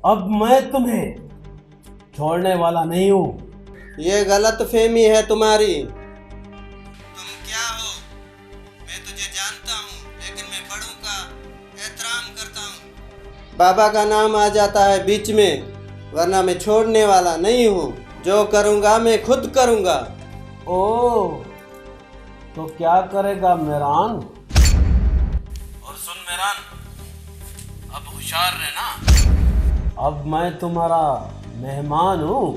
अब मैं तुम्हें छोड़ने वाला नहीं हूँ।
ये गलत फहमी है तुम्हारी। तुम क्या हो मैं तुझे जानता हूँ, लेकिन मैं बड़ों का एहतराम करता हूँ। बाबा का नाम आ जाता है बीच में, वरना मैं छोड़ने वाला नहीं हूँ। जो करूँगा मैं खुद करूँगा।
ओ, तो क्या करेगा मेहरान? और सुन मेहरान, अब होशियार रहना। अब मैं तुम्हारा मेहमान हूँ।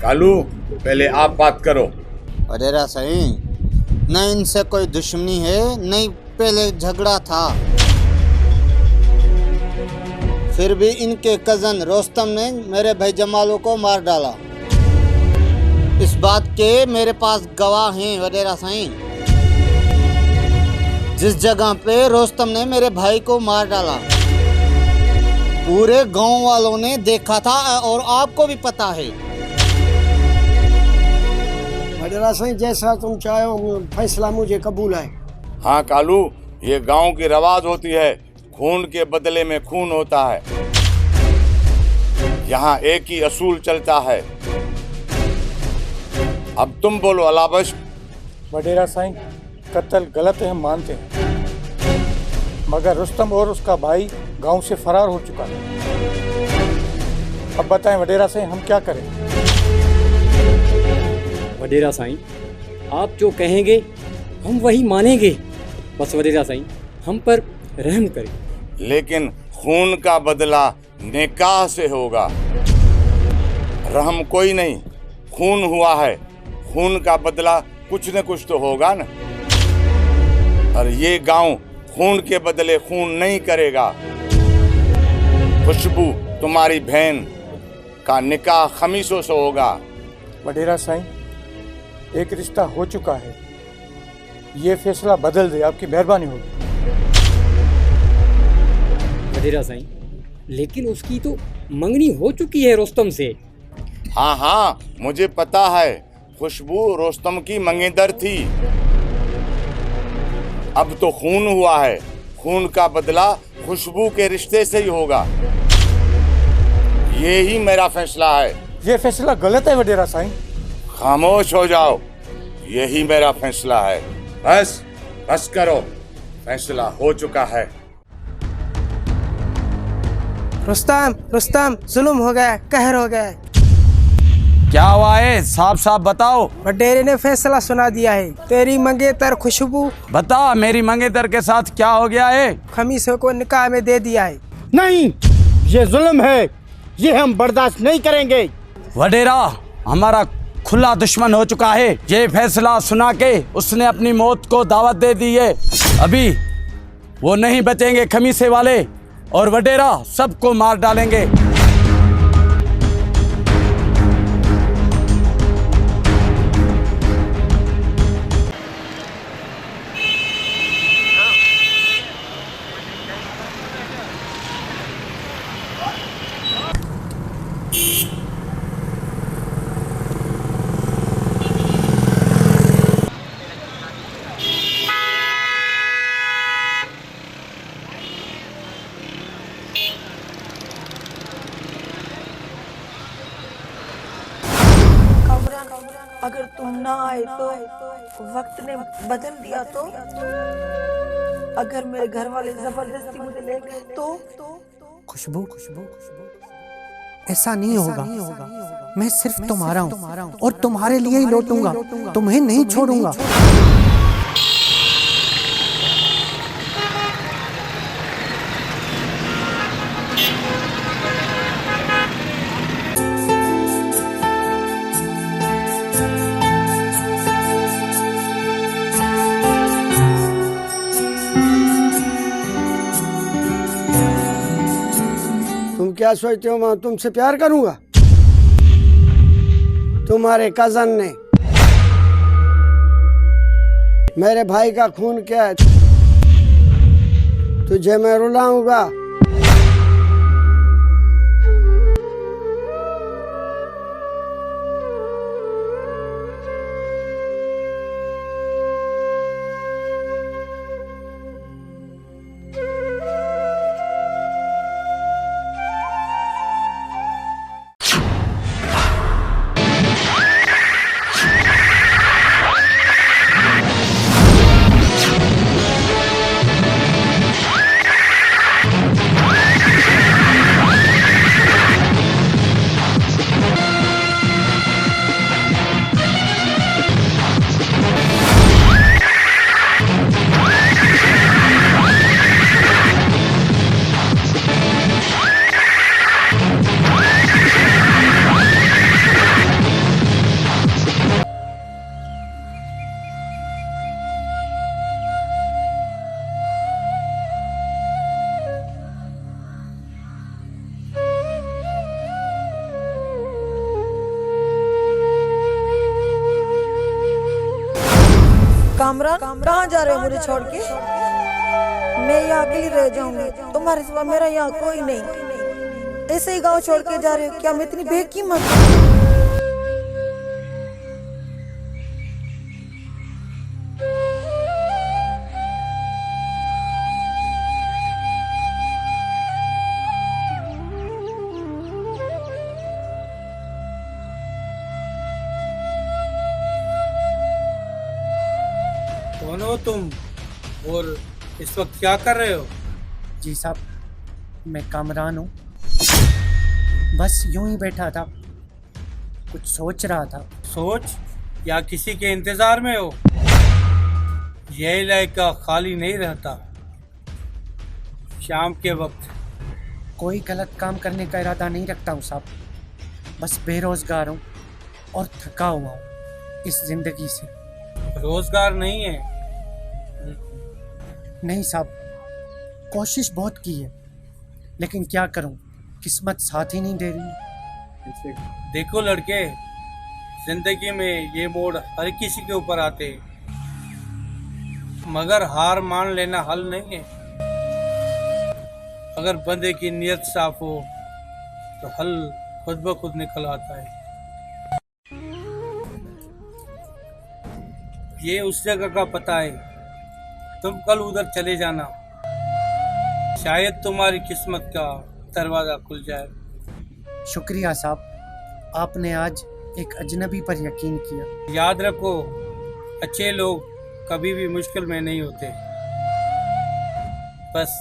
कालू, पहले आप बात करो।
वडेरा सही, न इनसे कोई दुश्मनी है, नहीं पहले झगड़ा था। फिर भी इनके कजन रोस्तम ने मेरे भाई जमालू को मार डाला। इस बात के मेरे पास गवाह हैं वडेरा साईं। जिस जगह पे रोस्तम ने मेरे भाई को मार डाला, पूरे गांव वालों ने देखा था और आपको भी पता है।
वडेरा सिंह, जैसा तुम चाहो फैसला मुझे कबूल है।
हाँ कालू, ये गांव की रवाज होती है, खून के बदले में खून होता है। यहाँ एक ही असूल चलता है। अब तुम बोलो अलाबश।
वडेरा साईं, कत्ल गलत है, हम मानते हैं, मगर रुस्तम और उसका भाई गांव से फरार हो चुका है। अब बताएं वडेरा साईं, हम क्या करें?
वडेरा साईं, आप जो कहेंगे हम वही मानेंगे। बस वडेरा साईं, हम पर रहम करें।
लेकिन खून का बदला निकाह से होगा, रहम कोई नहीं। खून हुआ है, खून का बदला कुछ न कुछ तो होगा ना। और ये गांव खून के बदले खून नहीं करेगा। खुशबू तुम्हारी बहन का निकाह खमीसों से होगा।
वडेरा साईं, एक रिश्ता हो चुका है, ये फैसला बदल दे, आपकी मेहरबानी होगी।
वडेरा साईं, लेकिन उसकी तो मंगनी हो चुकी है रुस्तम से।
हाँ हाँ, मुझे पता है, खुशबू रुस्तम की मंगेदर थी। अब तो खून हुआ है, खून का बदला खुशबू के रिश्ते से ही होगा। ये ही मेरा फैसला है।
ये फैसला गलत है वडेरा साईं।
खामोश हो जाओ, यही मेरा फैसला है। बस बस करो, फैसला हो चुका है।
रुस्तम, रुस्तम, जुल्म हो गया, कहर हो गया।
क्या हुआ है? साफ साफ बताओ।
वडेरे ने फैसला सुना दिया है। तेरी मंगेतर खुशबू,
बता, मेरी मंगेतर के साथ क्या हो गया है?
खमीसों को निकाह में दे दिया है।
नहीं, ये जुल्म है, ये हम बर्दाश्त नहीं करेंगे।
वडेरा हमारा खुला दुश्मन हो चुका है। ये फैसला सुना के उसने अपनी मौत को दावत दे दी है। अभी वो नहीं बचेंगे खमीसे वाले, और वडेरा सबको मार डालेंगे।
अगर तुम ना आए तो वक्त ने बदल दिया तो, अगर मेरे घर वाले जबरदस्ती मुझे ले गए तो।
खुशबू, खुशबू, ऐसा नहीं होगा। मैं सिर्फ तुम्हारा हूँ और तुम्हारे लिए ही लौटूंगा, तुम्हें नहीं छोड़ूंगा।
क्या सोचते हो मैं तुमसे प्यार करूंगा? तुम्हारे कजन ने मेरे भाई का खून किया है, तुझे मैं रुलाऊंगा।
कामरान, कहाँ जा रहे हो मुझे छोड़ के? मैं यहाँ अकेली रह जाऊंगी, तुम्हारे सिवा मेरा यहाँ कोई नहीं। ऐसे ही गांव छोड़ के जा रहे हो? क्या मैं इतनी बेकीमत?
कौन हो तुम और इस वक्त क्या कर रहे हो?
जी साहब, मैं कामरान हूँ। बस यूं ही बैठा था, कुछ सोच रहा था।
सोच या किसी के इंतजार में हो? यह इलाका खाली नहीं रहता शाम के वक्त।
कोई गलत काम करने का इरादा नहीं रखता हूँ साहब, बस बेरोजगार हूँ और थका हुआ हूँ इस जिंदगी से।
रोजगार नहीं है?
नहीं साहब, कोशिश बहुत की है, लेकिन क्या करूं, किस्मत साथ ही नहीं दे रही।
देखो लड़के, जिंदगी में ये मोड़ हर किसी के ऊपर आते हैं, मगर हार मान लेना हल नहीं है। अगर बंदे की नीयत साफ हो तो हल खुद ब खुद निकल आता है। ये उस जगह का पता है, तुम कल उधर चले जाना, शायद तुम्हारी किस्मत का दरवाजा खुल जाए।
शुक्रिया साहब, आपने आज एक अजनबी पर यकीन किया।
याद रखो, अच्छे लोग कभी भी मुश्किल में नहीं होते, बस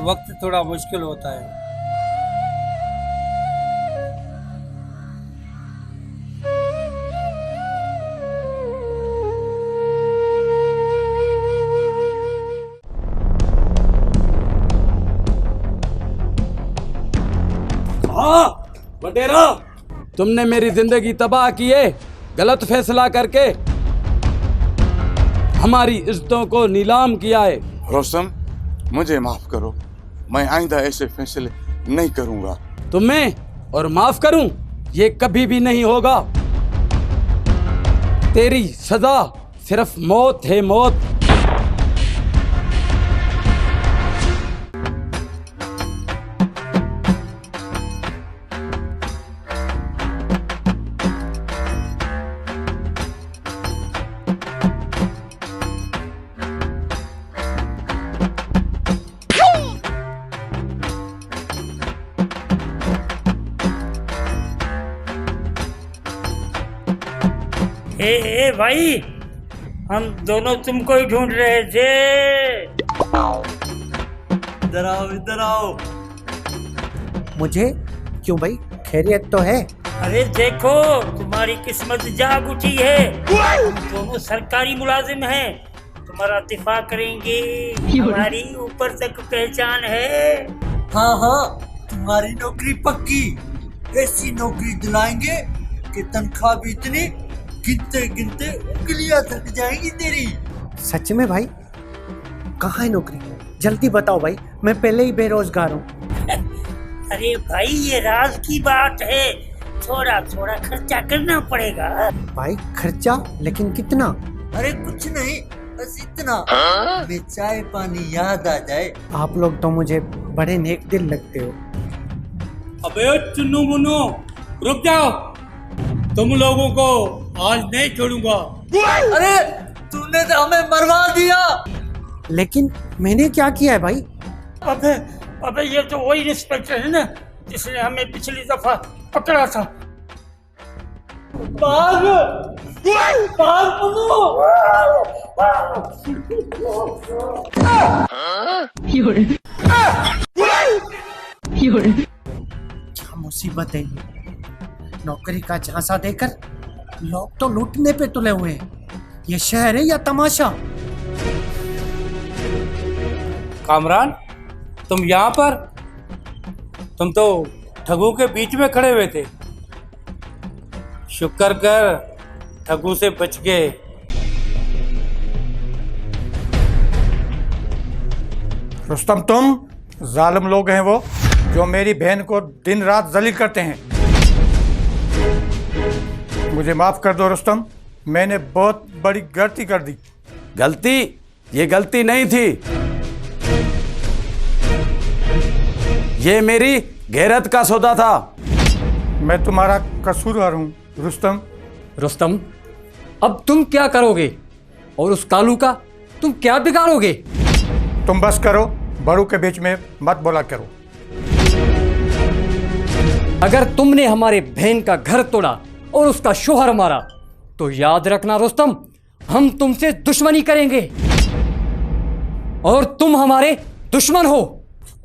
वक्त थोड़ा मुश्किल होता है।
बटेरा, तुमने मेरी जिंदगी तबाह की है गलत फैसला करके, हमारी इज्जतों को नीलाम किया है।
रोस्तम, मुझे माफ करो, मैं आइंदा ऐसे फैसले नहीं करूंगा।
तुम्हें और माफ करूं, ये कभी भी नहीं होगा। तेरी सजा सिर्फ मौत है, मौत।
ए भाई, हम दोनों तुमको ही ढूंढ रहे थे।
इधर आओ, इधर आओ।
मुझे क्यों भाई, खैरियत तो है?
अरे देखो, तुम्हारी किस्मत जाग उठी है। हम दोनों सरकारी मुलाजिम हैं, तुम्हारा दिफा करेंगे, हमारी ऊपर तक पहचान है।
हाँ हाँ, तुम्हारी नौकरी पक्की, ऐसी नौकरी दिलाएंगे कि तनख्वाह भी इतनी गिनते गिनते उंगलियां थक जाएंगी तेरी।
सच में भाई? कहाँ है नौकरी? जल्दी बताओ भाई, मैं पहले ही बेरोजगार हूँ।
अरे भाई, ये राज की बात है, थोड़ा थोड़ा खर्चा करना पड़ेगा।
भाई खर्चा? लेकिन कितना?
अरे कुछ नहीं, बस इतना मैं चाय पानी याद आ जाए।
आप लोग तो मुझे बड़े नेक दिल लगते हो।
अबे चुन्नू मुन्नू, रुक जाओ, तुम लोगों को आज नहीं छोड़ूंगा।
अरे तूने तो हमें मरवा दिया।
लेकिन मैंने क्या किया है भाई?
अबे ये तो वही इंस्पेक्टर है ना जिसने हमें पिछली दफा पकड़ा था।
भाग भाग
क्या मुसीबत है ये? नौकरी का झांसा देकर लोग तो लूटने पे तुले हुए हैं। ये शहर है या तमाशा?
कामरान, तुम यहाँ पर? तुम तो ठगों के बीच में खड़े हुए थे। शुक्र कर ठगों से बच गए। रुस्तम, तुम जालिम लोग हैं वो जो मेरी बहन को दिन रात जलील करते हैं। मुझे माफ कर दो रुस्तम, मैंने बहुत बड़ी गलती कर दी।
गलती? ये गलती नहीं थी, ये मेरी गैरत का सौदा था।
मैं तुम्हारा कसूरवार हूँ रुस्तम।
रुस्तम, अब तुम क्या करोगे और उस कालू का तुम क्या बिगाड़ोगे?
तुम बस करो, बड़ों के बीच में मत बोला करो।
अगर तुमने हमारे बहन का घर तोड़ा और उसका शोहर मारा तो याद रखना रुस्तम, हम तुमसे दुश्मनी करेंगे और तुम हमारे दुश्मन हो।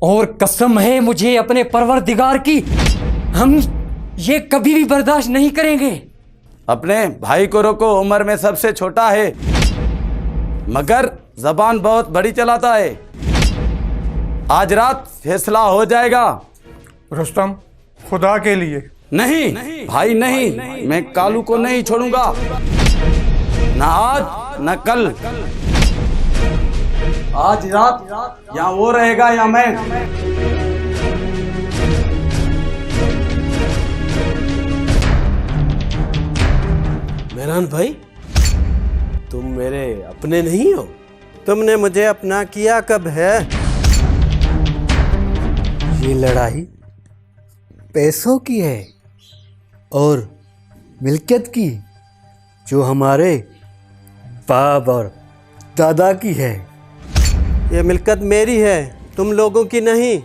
और कसम है मुझे अपने परवरदिगार की, हम ये कभी भी बर्दाश्त नहीं करेंगे।
अपने भाई को रोको, उम्र में सबसे छोटा है मगर जबान बहुत बड़ी चलाता है। आज रात फैसला हो जाएगा।
रुस्तम, खुदा के लिए
नहीं भाई नहीं, मैं कालू को नहीं छोड़ूंगा, ना आज ना कल। आज रात या वो रहेगा या मैं।
मेहरान भाई, तुम मेरे अपने नहीं हो।
तुमने मुझे अपना किया कब है?
ये लड़ाई पैसों की है और मिल्कियत की, जो हमारे बाप और दादा की है।
ये मिल्कियत मेरी है, तुम लोगों की नहीं।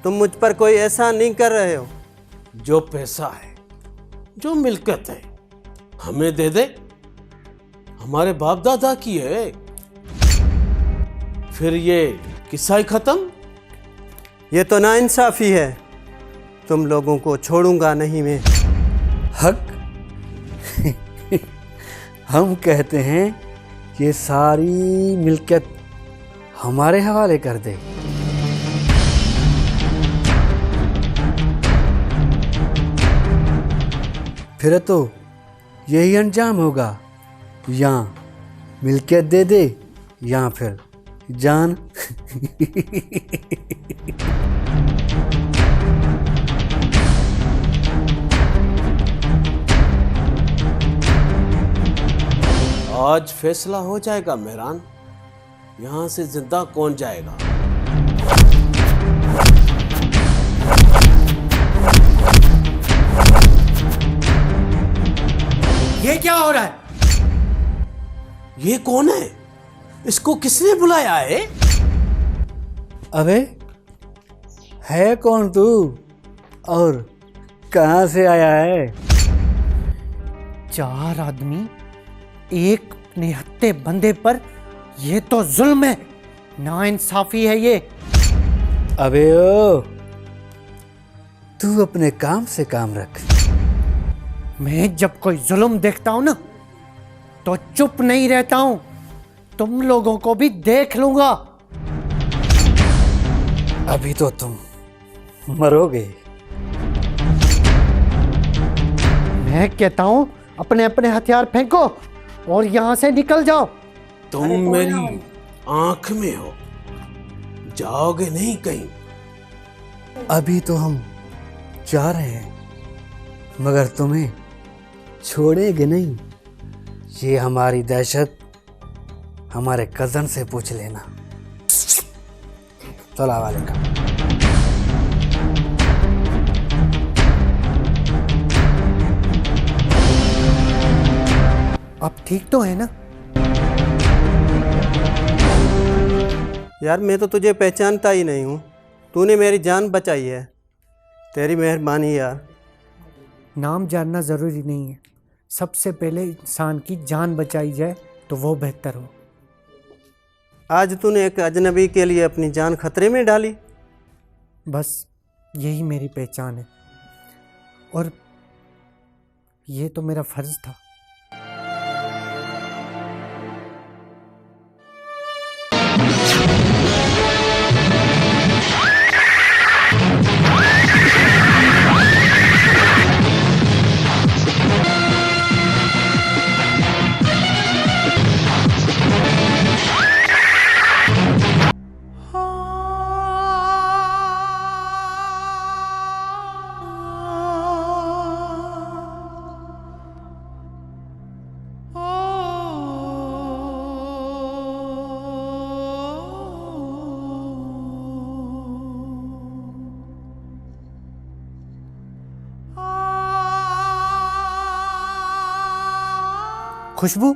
तुम मुझ पर कोई एहसान नहीं कर रहे हो।
जो पैसा है, जो मिल्कियत है, हमें दे दे। हमारे बाप दादा की है। फिर ये किस्सा ही खत्म।
ये तो नाइंसाफी है। तुम लोगों को छोड़ूंगा नहीं मैं।
हक हम कहते हैं ये सारी मिल्कियत हमारे हवाले कर दे। फिर तो यही अंजाम होगा, या मिल्कियत दे दे या फिर जान।
आज फैसला हो जाएगा मेहरान, यहां से जिंदा कौन जाएगा।
ये क्या हो रहा है?
ये कौन है? इसको किसने बुलाया है?
अबे है कौन तू और कहां से आया है?
4 आदमी एक निहत्ते बंदे पर, ये तो जुल्म है, नाइंसाफी है ये।
अबे ओ, तू अपने काम से काम रख।
मैं जब कोई जुल्म देखता हूं ना तो चुप नहीं रहता हूं। तुम लोगों को भी देख लूंगा।
अभी तो तुम मरोगे।
मैं कहता हूं अपने अपने हथियार फेंको और यहां से निकल जाओ।
तुम मेरी आंख में हो, जाओगे नहीं कहीं।
अभी तो हम जा रहे हैं मगर तुम्हें छोड़ेंगे नहीं। ये हमारी दहशत हमारे कजन से पूछ लेना। सलाम वालेकुम।
अब ठीक तो है ना?
यार मैं तो तुझे पहचानता ही नहीं हूँ। तूने मेरी जान बचाई है, तेरी मेहरबानी यार।
नाम जानना ज़रूरी नहीं है, सबसे पहले इंसान की जान बचाई जाए तो वो बेहतर हो।
आज तूने एक अजनबी के लिए अपनी जान खतरे में डाली।
बस यही मेरी पहचान है और ये तो मेरा फर्ज था। खुशबू,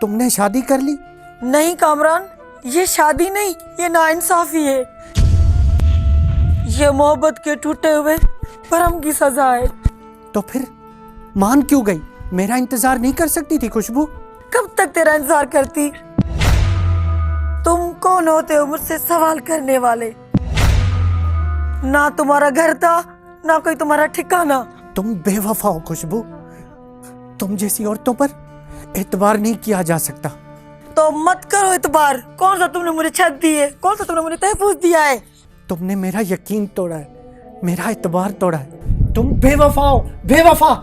तुमने शादी कर ली?
नहीं कामरान, ये शादी नहीं, ये नाइंसाफी है। ये मोहब्बत के टूटे हुए भरम की सजा है।
तो फिर मान क्यों गई? मेरा इंतजार नहीं कर सकती थी खुशबू?
कब तक तेरा इंतजार करती? तुम कौन होते हो मुझसे सवाल करने वाले? ना तुम्हारा घर था, ना कोई तुम्हारा ठिकाना।
तुम बेवफा हो खुशबू। तुम जैसी औरतों पर एतबार नहीं किया जा सकता।
तो मत करो एतबार। कौन सा तुमने मुझे छत दी है? कौन सा तुमने मुझे तहफूज दिया है?
तुमने मेरा यकीन तोड़ा है, मेरा एतबार तोड़ा है। तुम बेवफा हो, बेवफा।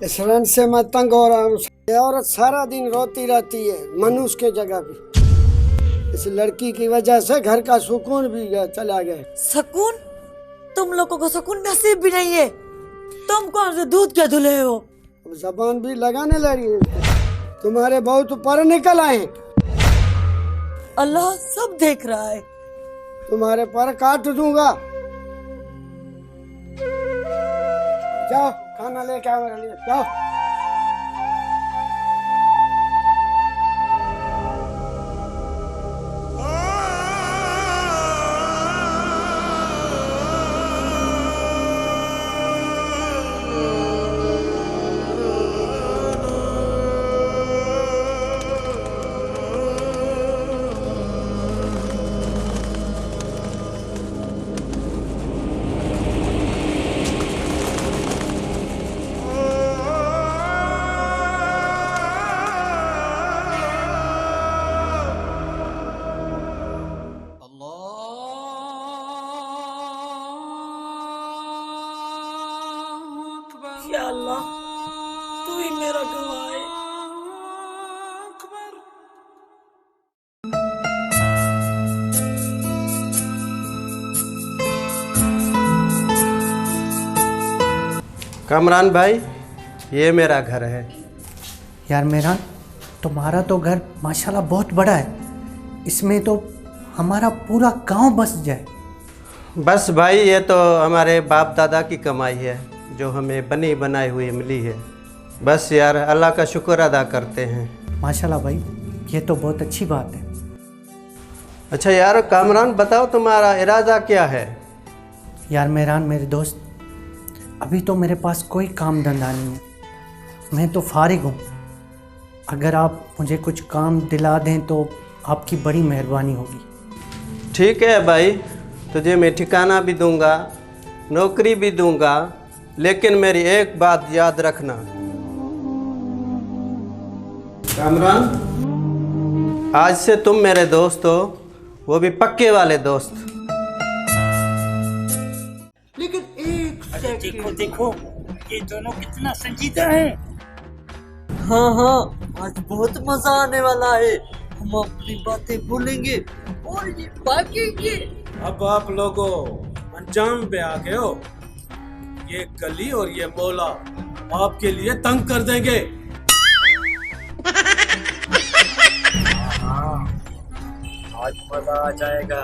इस रन से मैं तंग हो रहा हूँ। ये औरत सारा दिन रोती रहती है मनुष्य के जगह पे। इस लड़की की वजह से घर का सुकून भी चला गया।
सुकून? तुम लोगों को सुकून नसीब भी नहीं है। तुम कौन से दूध के धुले हो?
जबान भी लगाने लगी है। तुम्हारे बहुत ऊपर निकल आए।
अल्लाह सब देख रहा है।
तुम्हारे पर काट दूंगा। जाओ खाना लेके आओ मेरे लिए, जाओ।
या अल्लाह, तू ही मेरा गवाह है।
कामरान भाई, ये मेरा घर है।
यार मेहरान, तुम्हारा तो घर माशाल्लाह बहुत बड़ा है। इसमें तो हमारा पूरा गांव बस जाए।
बस भाई, ये तो हमारे बाप दादा की कमाई है जो हमें बनी बनाई हुई मिली है। बस यार, अल्लाह का शुक्र अदा करते हैं।
माशाल्लाह भाई, ये तो बहुत अच्छी बात है।
अच्छा यार कामरान, बताओ तुम्हारा इरादा क्या है?
यार मेहरान मेरे दोस्त, अभी तो मेरे पास कोई काम धंधा नहीं है। मैं तो फारिग हूँ। अगर आप मुझे कुछ काम दिला दें तो आपकी बड़ी मेहरबानी होगी।
ठीक है भाई, तुझे मैं ठिकाना भी दूंगा, नौकरी भी दूंगा, लेकिन मेरी एक बात याद रखना। कामरान, आज से तुम मेरे दोस्त हो, वो भी पक्के वाले दोस्त।
लेकिन एक देखो देखो, ये दोनों कितना संजीदा है।
हाँ हाँ, आज बहुत मजा आने वाला है। हम अपनी बातें भूलेंगे और ये भागेंगे।
अब आप लोगों अंजाम पे आ गए हो। ये गली और ये मोहल्ला आपके लिए तंग कर देंगे।
हाँ, आज मजा आ जाएगा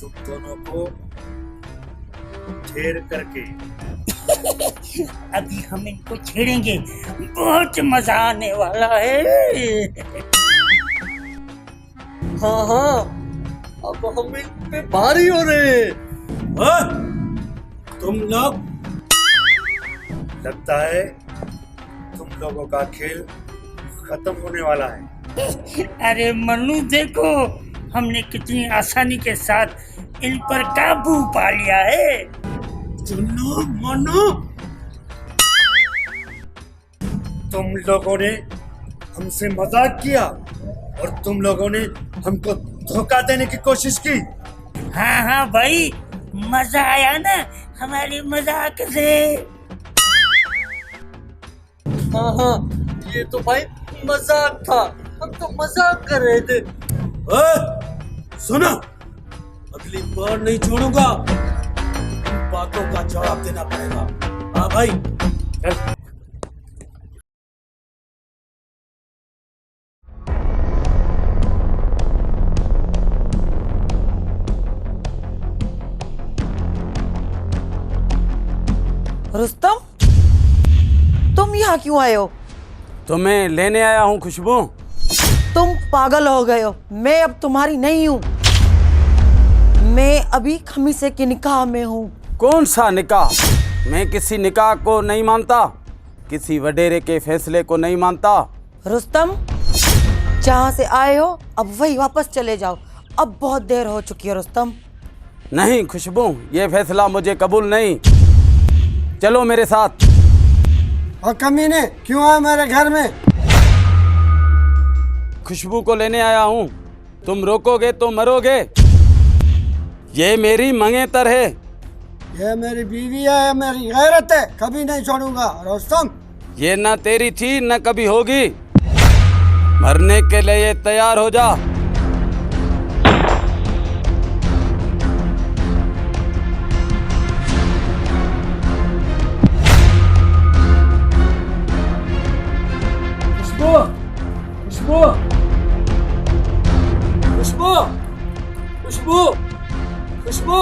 तुम दोनों को छेड़ करके।
अभी हम इनको छेड़ेंगे, बहुत मजा आने वाला है।
हाँ हाँ, अब हम इन पे भारी हो रहे हैं।
तुम लोग,
लगता है तुम लोगों का खेल खत्म होने वाला है।
अरे मन्नू देखो, हमने कितनी आसानी के साथ इन पर काबू पा लिया है।
सुनो मन्नू,
तुम लोगों ने हमसे मजाक किया और तुम लोगों ने हमको धोखा देने की कोशिश की।
हाँ हाँ भाई, मजा आया ना हमारी मजाक से।
हाँ हाँ, ये तो भाई मजाक था, हम तो मजाक कर रहे थे।
सुनो, अगली बार नहीं छोड़ूंगा, इन बातों का जवाब देना पड़ेगा। हाँ भाई चल।
रुस्तम, तुम यहाँ क्यों आए हो?
तुम्हें लेने आया हूँ खुशबू।
तुम पागल हो गए हो। मैं अब तुम्हारी नहीं हूँ। मैं अभी खमीसे के निकाह में हूँ।
कौन सा निकाह? मैं किसी निकाह को नहीं मानता, किसी वडेरे के फैसले को नहीं मानता।
रुस्तम, जहाँ से आए हो अब वही वापस चले जाओ। अब बहुत देर हो चुकी है रुस्तम।
नहीं खुशबू, ये फैसला मुझे कबूल नहीं। चलो मेरे साथ।
और कमीने, क्यों आए मेरे घर में?
खुशबू को लेने आया हूँ। तुम रोकोगे तो मरोगे। ये मेरी मंगेतर है।
ये मेरी बीवी है, मेरी गैरत है, कभी नहीं छोड़ूंगा। रुस्तम,
ये न तेरी थी न कभी होगी। मरने के लिए तैयार हो जा।
खुशबू, खुशबू, खुशबू, खुशबू।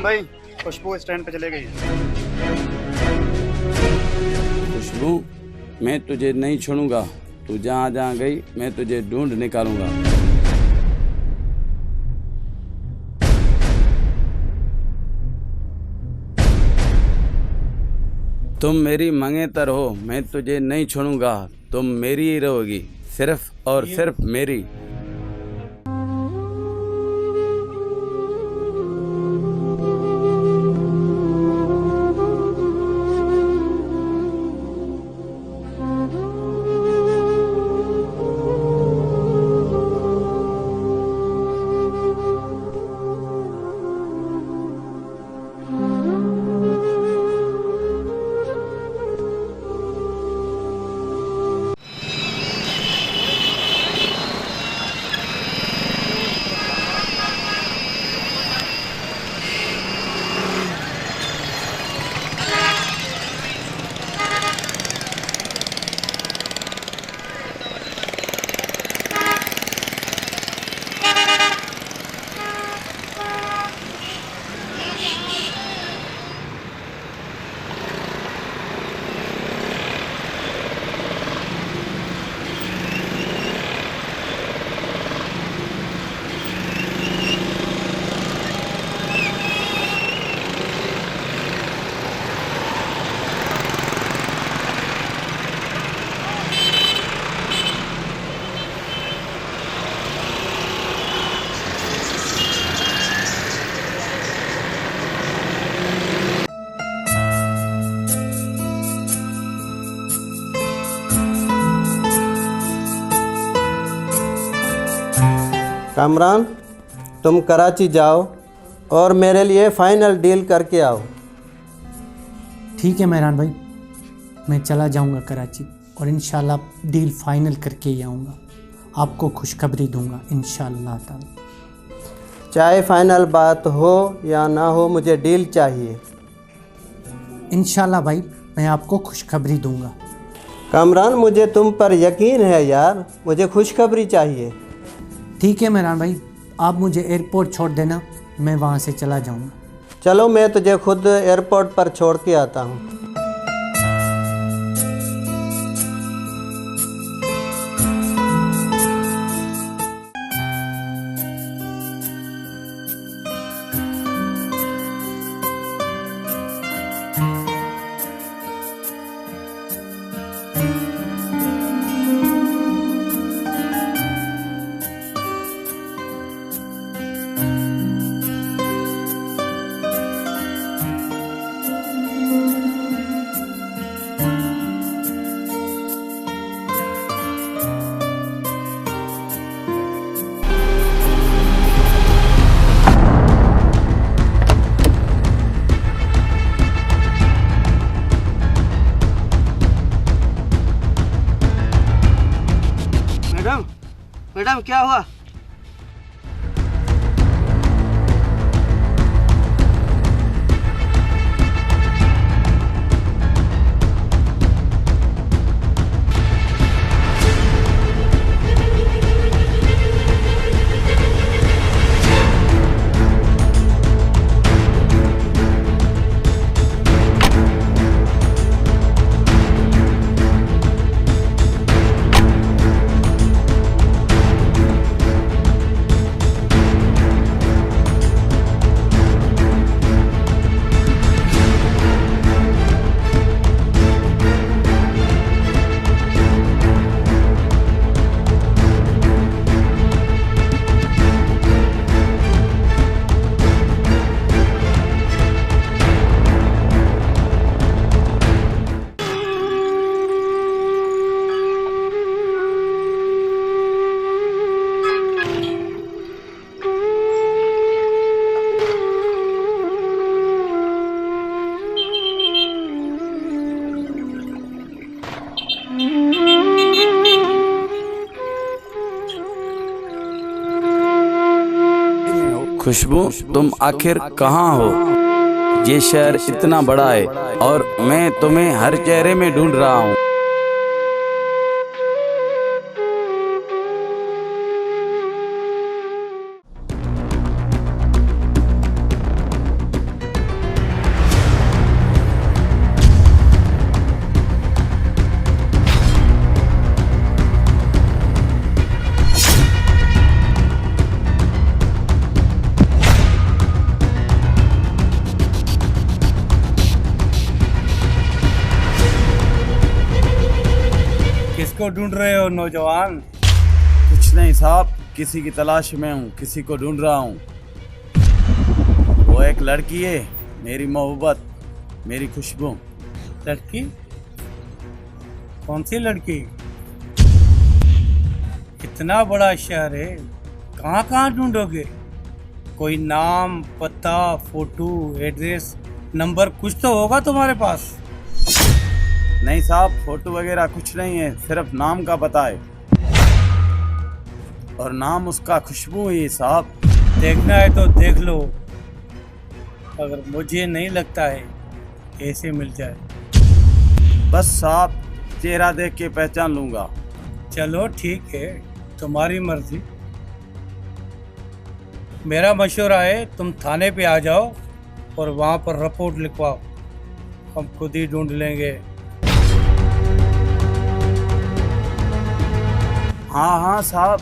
भाई, खुशबू स्टैंड पे चले गई है।
खुशबू, मैं तुझे नहीं छोड़ूंगा। तू जहाँ जहाँ गई मैं तुझे ढूंढ निकालूंगा। तुम मेरी मंगेतर हो, मैं तुझे नहीं छोड़ूंगा। तुम मेरी ही रहोगी, सिर्फ और सिर्फ मेरी।
कामरान, तुम कराची जाओ और मेरे लिए फ़ाइनल डील करके आओ।
ठीक है मेहरान भाई, मैं चला जाऊंगा कराची और इंशाल्लाह डील फाइनल करके ही आऊँगा। आपको खुशखबरी दूंगा इंशाल्लाह ताला।
चाहे फाइनल बात हो या ना हो, मुझे डील चाहिए।
इंशाल्लाह भाई, मैं आपको खुशखबरी दूंगा।
कामरान, मुझे तुम पर यकीन है यार, मुझे खुशखबरी चाहिए।
ठीक है मेहरान भाई, आप मुझे एयरपोर्ट छोड़ देना, मैं वहाँ से चला जाऊँगा।
चलो, मैं तुझे खुद एयरपोर्ट पर छोड़ के आता हूँ।
मैडम क्या हुआ?
खुशबू, तुम आखिर कहाँ हो? ये शहर इतना बड़ा है और मैं तुम्हें हर चेहरे में ढूंढ रहा हूँ।
किसको ढूंढ रहे हो नौजवान?
कुछ नहीं साहब, किसी की तलाश में हूँ, किसी को ढूंढ रहा हूँ। वो एक लड़की है, मेरी मोहब्बत, मेरी खुशबू।
लड़की? कौन सी लड़की? इतना बड़ा शहर है, कहाँ कहाँ ढूंढोगे? कोई नाम, पता, फोटो, एड्रेस, नंबर कुछ तो होगा तुम्हारे पास?
नहीं साहब, फोटो वगैरह कुछ नहीं है, सिर्फ नाम का पता है और नाम उसका खुशबू ही है साहब।
देखना है तो देख लो, अगर मुझे नहीं लगता है ऐसे मिल जाए।
बस साहब, चेहरा देख के पहचान लूंगा।
चलो ठीक है, तुम्हारी मर्जी। मेरा मशवरा है तुम थाने पे आ जाओ और वहाँ पर रिपोर्ट लिखवाओ, हम खुद ही ढूंढ लेंगे।
हाँ हाँ साहब,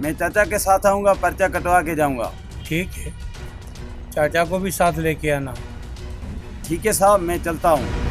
मैं चाचा के साथ आऊँगा, पर्चा कटवा के जाऊँगा।
ठीक है, चाचा को भी साथ लेके आना।
ठीक है साहब, मैं चलता हूँ।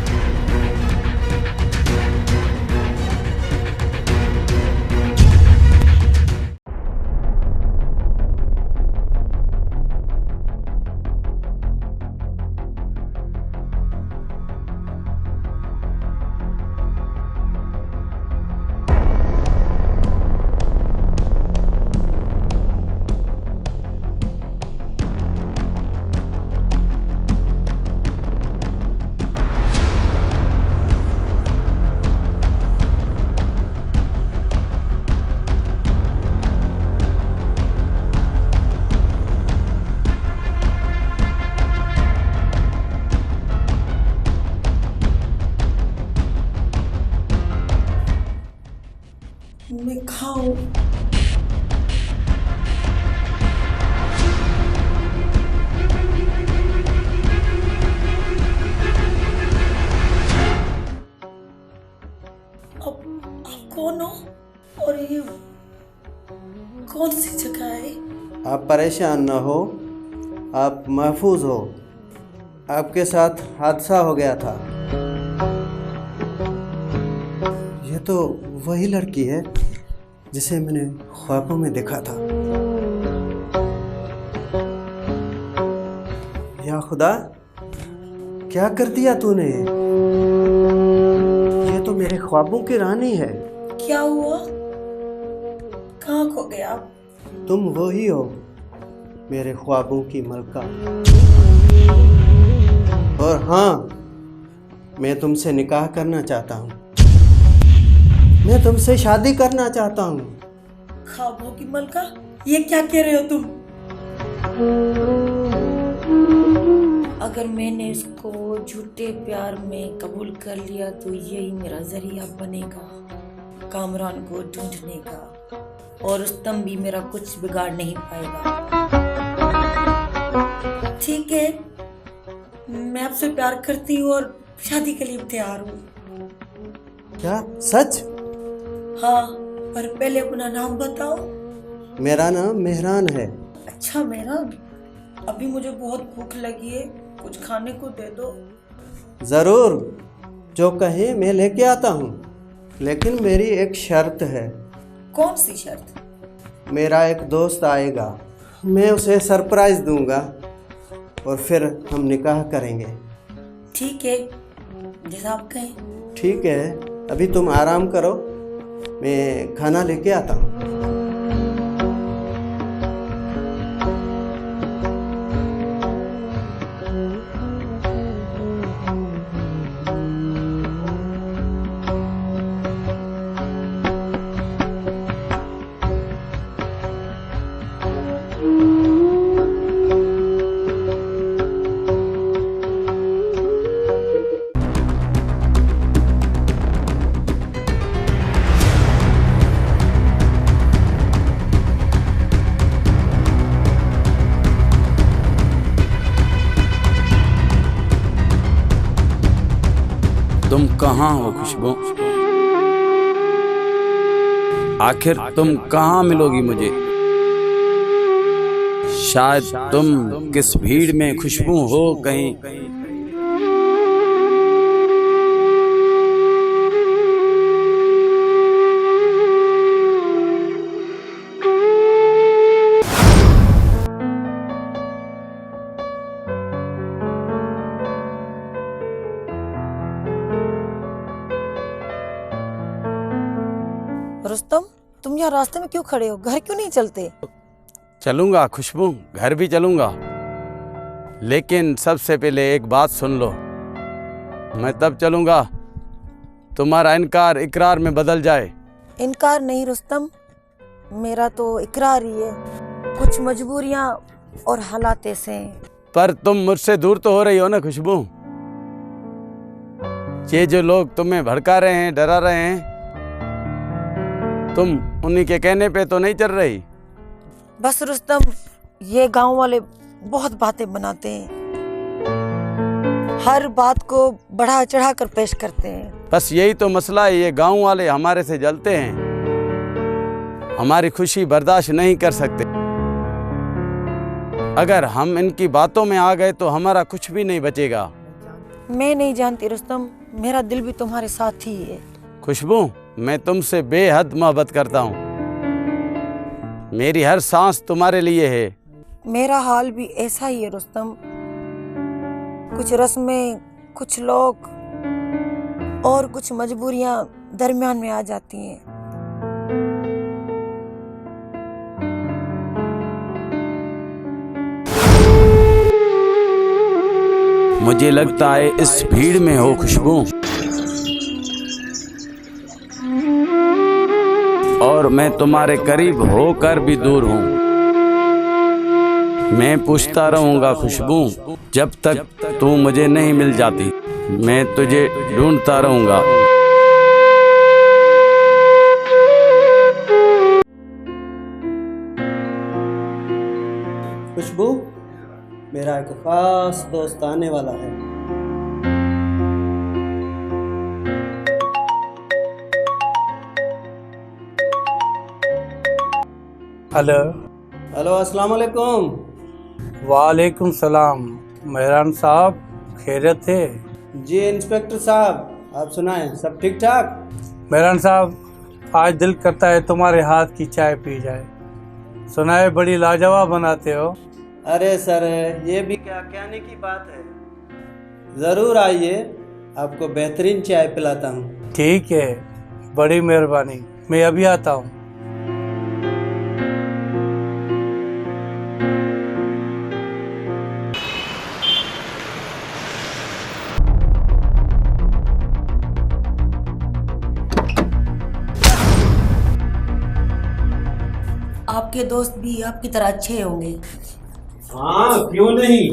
कौन सी जगह है?
आप परेशान न हो, आप महफूज हो। आपके साथ हादसा हो गया था। ये तो वही लड़की है जिसे मैंने ख्वाबों में देखा था। या खुदा, क्या कर दिया तूने? ये तो मेरे ख्वाबों की रानी है।
क्या हुआ? कहाँ खो गए आप?
तुम वही हो, मेरे ख्वाबों की मलका। और हाँ, मैं तुमसे निकाह करना चाहता हूँ। मैं तुमसे शादी करना चाहता हूँ।
ख्वाबों की मलका? ये क्या कह रहे हो तुम? अगर मैंने इसको झूठे प्यार में कबूल कर लिया तो यही मेरा जरिया बनेगा कामरान को ढूंढने का, और रुस्तम भी मेरा कुछ बिगाड़ नहीं पाएगा। ठीक है, मैं आपसे प्यार करती हूँ और शादी के लिए तैयार हूँ।
क्या सच?
हाँ, पर पहले अपना नाम बताओ।
मेरा नाम मेहरान है।
अच्छा मेहरान, अभी मुझे बहुत भूख लगी है, कुछ खाने को दे दो।
ज़रूर, जो कहें मैं लेके आता हूँ, लेकिन मेरी एक शर्त है।
कौन सी शर्त?
मेरा एक दोस्त आएगा, मैं उसे सरप्राइज दूंगा और फिर हम निकाह करेंगे।
ठीक है, जैसा आप कहें।
ठीक है, अभी तुम आराम करो, मैं खाना लेके आता हूँ।
तुम कहाँ हो खुशबू? आखिर तुम कहाँ मिलोगी मुझे? शायद तुम किस भीड़ में खुशबू हो कहीं।
रुस्तम, तुम यहाँ रास्ते में क्यों खड़े हो? घर क्यों नहीं चलते?
चलूंगा खुशबू, घर भी चलूंगा, लेकिन सबसे पहले एक बात सुन लो। मैं तब चलूंगा तुम्हारा इनकार इकरार में बदल जाए।
इनकार नहीं रुस्तम, मेरा तो इकरार ही है। कुछ मजबूरियाँ और हालात ऐसे हैं।
पर तुम मुझसे दूर तो हो रही हो ना खुशबू। ये जो लोग तुम्हें भड़का रहे हैं, डरा रहे हैं, तुम उन्हीं के कहने पे तो नहीं चल रही।
बस रुस्तम, ये गांव वाले बहुत बातें बनाते हैं, हर बात को बढ़ा चढ़ा कर पेश करते हैं।
बस यही तो मसला है, ये गांव वाले हमारे से जलते हैं, हमारी खुशी बर्दाश्त नहीं कर सकते। अगर हम इनकी बातों में आ गए तो हमारा कुछ भी नहीं बचेगा।
मैं नहीं जानती रुस्तम, मेरा दिल भी तुम्हारे साथ ही है।
खुशबू, मैं तुमसे बेहद मोहब्बत करता हूँ। मेरी हर सांस तुम्हारे लिए है।
मेरा हाल भी ऐसा ही है रुस्तम। कुछ रस्में, कुछ लोग और कुछ मजबूरियां दरमियान में आ जाती हैं।
मुझे लगता है इस भीड़ में हो खुशबू, और मैं तुम्हारे करीब होकर भी दूर हूँ। मैं पूछता रहूँगा खुशबू, जब तक तू मुझे नहीं मिल जाती। मैं तुझे ढूंढता रहूँगा।
खुशबू, मेरा एक खास दोस्त आने वाला है।
हेलो।
हेलो, अस्सलाम वालेकुम।
वालेकुम सलाम। मेहरान साहब खैरियत थे?
जी इंस्पेक्टर साहब, आप सुनाएं, सब ठीक ठाक?
मेहरान साहब, आज दिल करता है तुम्हारे हाथ की चाय पी जाए। सुना है बड़ी लाजवाब बनाते हो।
अरे सर, ये भी क्या कहने की बात है। ज़रूर आइए, आपको बेहतरीन चाय पिलाता हूँ।
ठीक है, बड़ी मेहरबानी। मैं अभी आता हूँ।
आपके दोस्त भी आपकी तरह अच्छे होंगे।
हाँ, क्यों नहीं।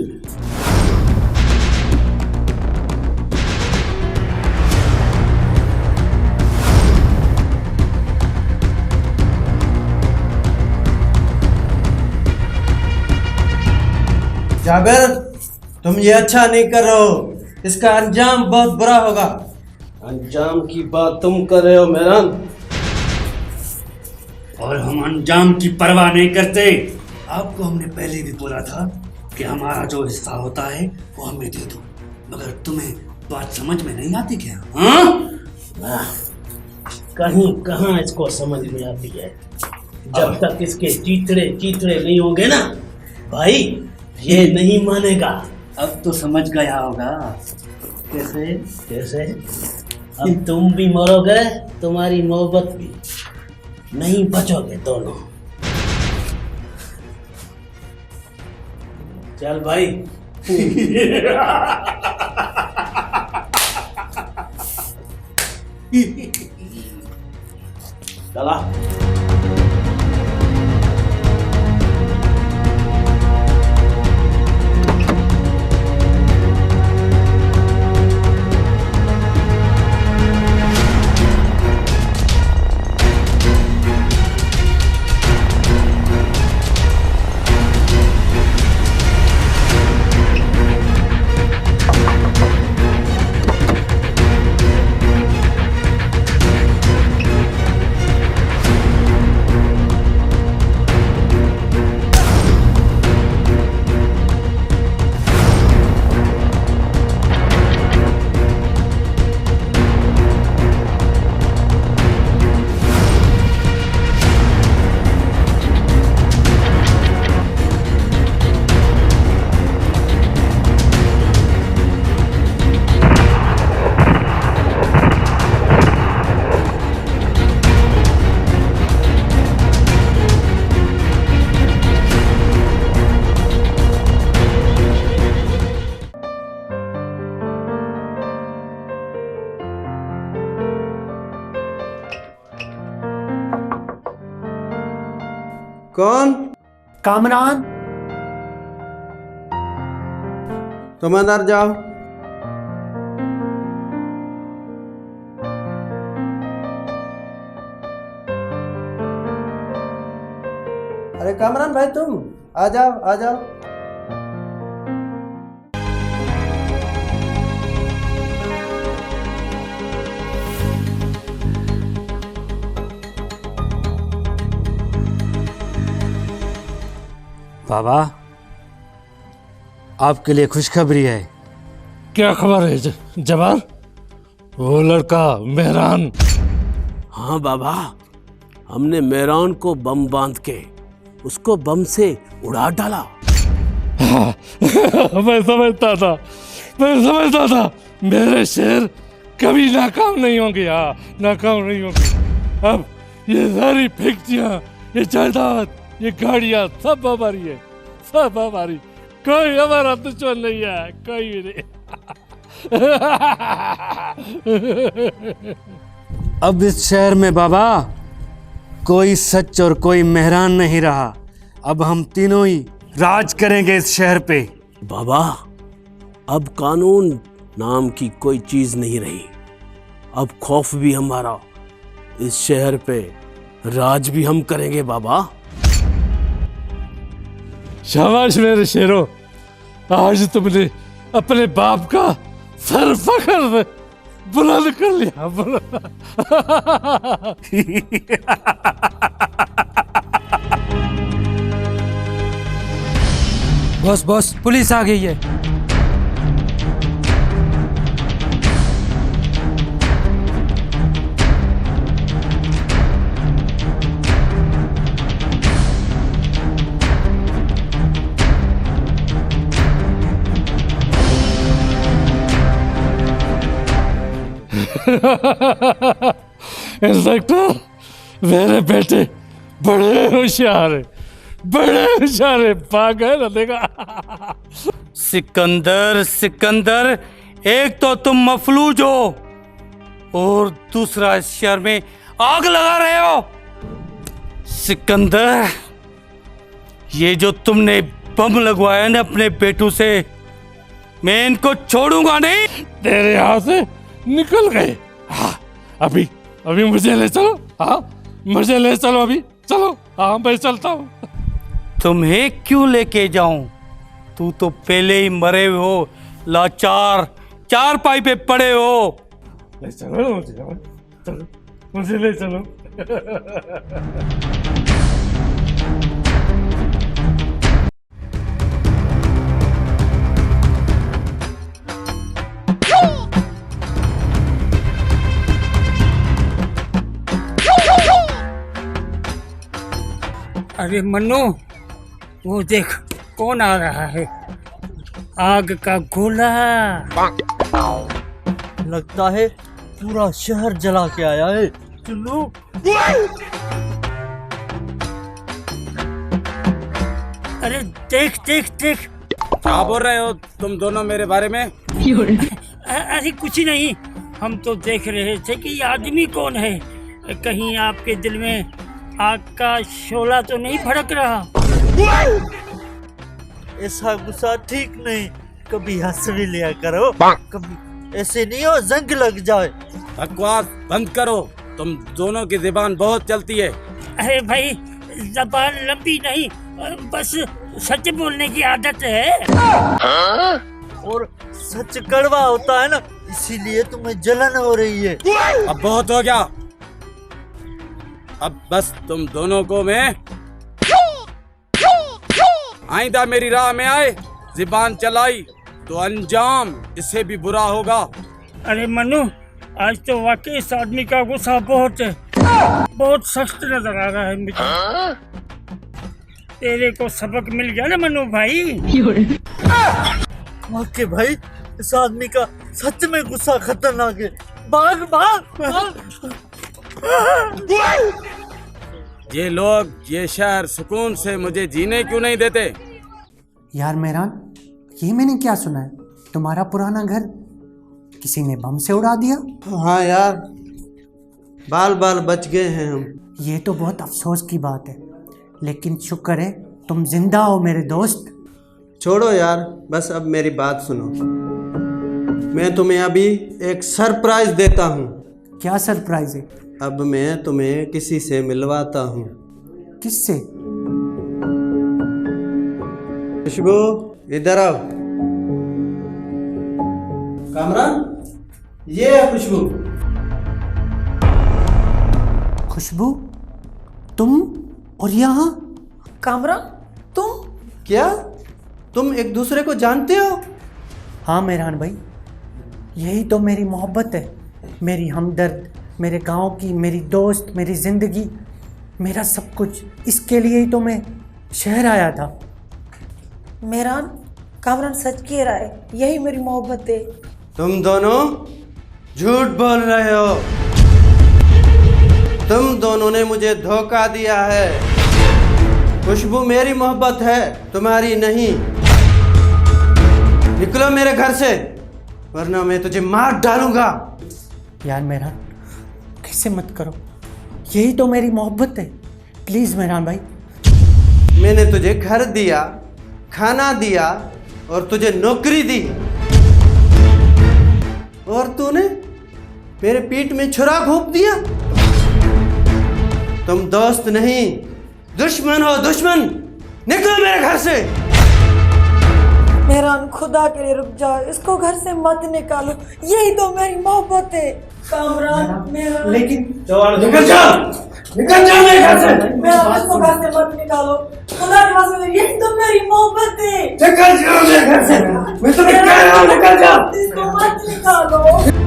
जाबिर, तुम ये अच्छा नहीं कर रहे हो, इसका अंजाम बहुत बुरा होगा।
अंजाम की बात तुम कर रहे हो मेहरान,
और हम अंजाम की परवाह नहीं करते। आपको हमने पहले भी बोला था कि हमारा जो हिस्सा होता है वो हमें दे दो, मगर तुम्हें बात समझ में नहीं आती क्या? हाँ?
कहीं कहाँ इसको समझ में आती है। जब तक इसके चीथड़े नहीं होंगे ना भाई, ये नहीं मानेगा।
अब तो समझ गया होगा।
कैसे? अब तुम भी मरोगे, तुम्हारी मोहब्बत भी, नहीं बचोगे दोनों। चल भाई। चला।
कौन?
कामरान।
तुम अंदर जाओ। अरे कामरान भाई, तुम आ जाओ, आ जाओ।
बाबा, आपके लिए खुशखबरी है।
क्या खबर है जवान? वो लड़का मेहरान। हाँ बाबा, हमने मेहरान को बम बांध के उसको बम से उड़ा डाला। हाँ, मैं समझता था मेरे शेर कभी नाकाम नहीं होंगे। हाँ, नाकाम नहीं होंगे। अब ये सारी फैक्ट्रियां, ये जायदाद, ये गाड़ियां सब हमारी है, सब हमारी। कोई हमारा दुश्मन नहीं है, कोई भी नहीं।
अब इस शहर में बाबा कोई सच और कोई मेहरान नहीं रहा। अब हम तीनों ही राज करेंगे इस शहर पे।
बाबा, अब कानून नाम की कोई चीज नहीं रही। अब खौफ भी हमारा, इस शहर पे राज भी हम करेंगे बाबा। शाबाश मेरे शेरों, आज तुमने अपने बाप का सर फखर से बुलंद कर लिया। बुलंद।
बॉस बॉस, पुलिस आ गई है।
इंस्पेक्टर, मेरे बेटे बड़े होशियार है, बड़े होशियार है, पागल है, देखा।
सिकंदर, सिकंदर, एक तो तुम मफलूज हो और दूसरा इस शहर में आग लगा रहे हो। सिकंदर, ये जो तुमने बम लगवाया ना अपने बेटों से, मैं इनको छोड़ूंगा नहीं।
तेरे हाथ से निकल गए। हाँ, अभी अभी मुझे ले चलो। हाँ, मुझे ले चलो अभी, चलो। हाँ, मैं चलता हूँ।
तुम्हें क्यों लेके जाऊं? तू तो पहले ही मरे हुए हो, लाचार, चारपाई पे पड़े हो।
ले चलो ना मुझे, चलो, मुझे ले चलो।
अरे मन्नू, वो देख कौन आ रहा है, आग का गोला।
लगता है पूरा शहर जला के आया है। चलो।
अरे देख देख देख।
क्या बोल रहे हो तुम दोनों मेरे बारे में?
अरे कुछ नहीं, हम तो देख रहे थे कि ये आदमी कौन है। कहीं आपके दिल में आग का शोला तो नहीं भड़क रहा?
ऐसा गुस्सा ठीक नहीं, कभी हंस भी लिया करो, कभी ऐसे नहीं हो जंग लग जाए।
बकवास बंद करो, तुम दोनों की जुबान बहुत चलती है।
अरे भाई, जबान लंबी नहीं, बस सच बोलने की आदत है।
और सच कड़वा होता है ना, इसीलिए तुम्हें जलन हो रही है।
अब बहुत हो गया, अब बस तुम दोनों को मैं आइंदा मेरी राह में आए जुबान चलाई तो अंजाम इससे भी बुरा होगा।
अरे मनु, आज तो वाकई इस आदमी का गुस्सा बहुत है, बहुत सख्त नजर आ रहा है मुझे। तेरे को सबक मिल गया ना मनु भाई?
वाकई भाई, इस आदमी का सच में गुस्सा खतरनाक है। भाग भाग भाग।
ये लोग, ये शहर सुकून से मुझे जीने क्यों नहीं देते?
यार मेहरान, ये मैंने क्या सुना है, तुम्हारा पुराना घर किसी ने बम से उड़ा दिया?
हाँ यार, बाल बाल बच गए हैं हम।
ये तो बहुत अफसोस की बात है, लेकिन शुक्र है तुम जिंदा हो मेरे दोस्त।
छोड़ो यार, बस अब मेरी बात सुनो। मैं तुम्हें अभी एक सरप्राइज देता हूँ।
क्या सरप्राइज है?
अब मैं तुम्हें किसी से मिलवाता हूँ।
किससे?
खुशबू, इधर आओ। कामरान, ये है खुशबू।
खुशबू, तुम और यहाँ?
कामरान, तुम?
क्या तुम एक दूसरे को जानते हो?
हाँ मेहरान भाई, यही तो मेरी मोहब्बत है, मेरी हमदर्द, मेरे गांव की, मेरी दोस्त, मेरी ज़िंदगी, मेरा सब कुछ। इसके लिए ही तो मैं शहर आया था।
मेहरान, कामरान सच कह रहा है, यही मेरी मोहब्बत है।
तुम दोनों झूठ बोल रहे हो। तुम दोनों ने मुझे धोखा दिया है। खुशबू मेरी मोहब्बत है, तुम्हारी नहीं। निकलो मेरे घर से, वरना मैं तुझे मार डालूंगा।
यार मेहरान, कैसे मत करो, यही तो मेरी मोहब्बत है। प्लीज़ मेहरान भाई।
मैंने तुझे घर दिया, खाना दिया और तुझे नौकरी दी, और तूने मेरे पीठ में छुरा घोंप दिया। तुम दोस्त नहीं, दुश्मन हो, दुश्मन। निकलो मेरे घर से।
मेहरान, खुदा के लिए रुक जाओ, इसको घर से मत निकालो, यही तो मेरी मोहब्बत है। कामरान, मेहरान।
लेकिन
निकल जा,
निकल जाओ मेरे घर से।
मेरा इसको घर से मत निकालो, खुदा की कसम, ये तो मेरी मोहब्बत है।
निकल जाओ मेरे घर से, मैं तुम्हें कह रहा हूँ निकल जाओ।
इसको मत निकालो।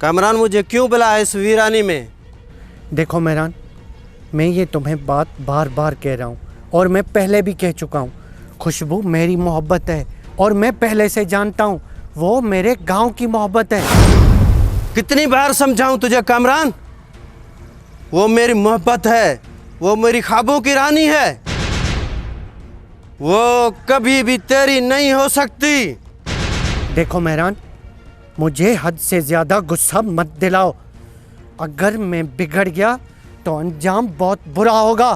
कामरान, मुझे क्यों बुलाया इस वीरानी में?
देखो मेहरान, मैं ये तुम्हें बात बार बार कह रहा हूँ और मैं पहले भी कह चुका हूँ, खुशबू मेरी मोहब्बत है और मैं पहले से जानता हूँ वो मेरे गांव की मोहब्बत है।
कितनी बार समझाऊं तुझे कामरान? वो मेरी मोहब्बत है, वो मेरी ख्वाबों की रानी है, वो कभी भी तेरी नहीं हो सकती।
देखो मेहरान, मुझे हद से ज्यादा गुस्सा मत दिलाओ। अगर मैं बिगड़ गया तो अंजाम बहुत बुरा होगा।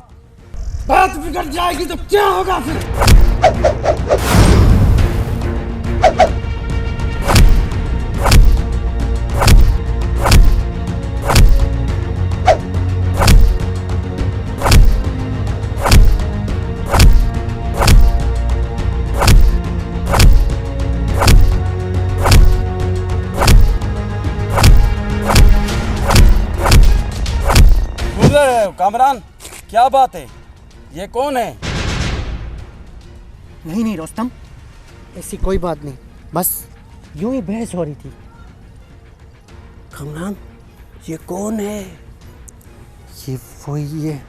बात बिगड़ जाएगी तो क्या होगा फिर?
कामरान, क्या बात है? ये कौन है?
नहीं रोस्तम, ऐसी कोई बात नहीं, बस यूं ही बहस हो रही थी।
कामरान, ये कौन है?
ये वही है,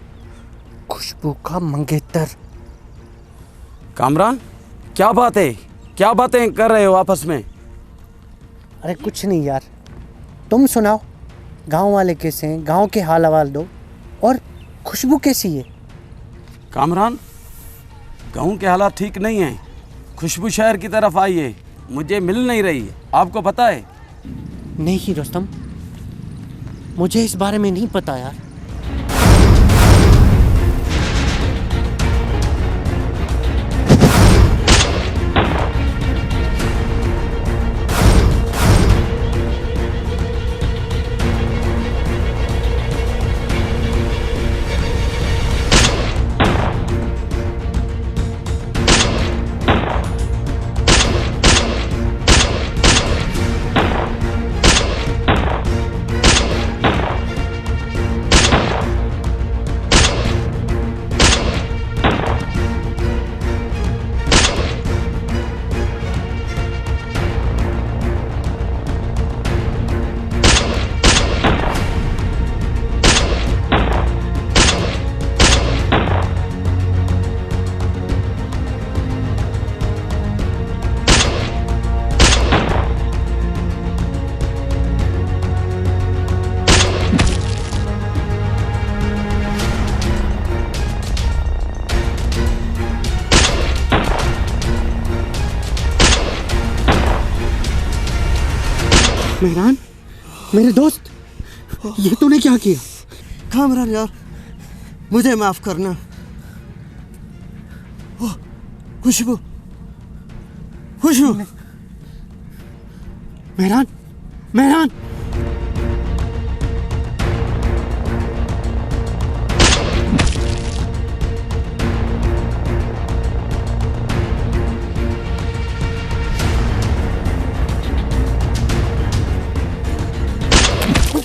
खुशबू का मंगेतर।
कामरान, क्या बात है? क्या बातें कर रहे हो आपस में?
अरे कुछ नहीं यार, तुम सुनाओ, गांव वाले कैसे हैं? गांव के हाल हवाल दो, और खुशबू कैसी है?
कामरान, गाँव के हालात ठीक नहीं हैं। खुशबू शहर की तरफ आई है, मुझे मिल नहीं रही है, आपको पता है?
नहीं रुस्तम, मुझे इस बारे में नहीं पता यार। मेहरान, मेरे दोस्त, ये तूने क्या किया?
कामरान यार, मुझे माफ करना। ओह, खुशबू, खुशबू।
मेहरान, मेहरान,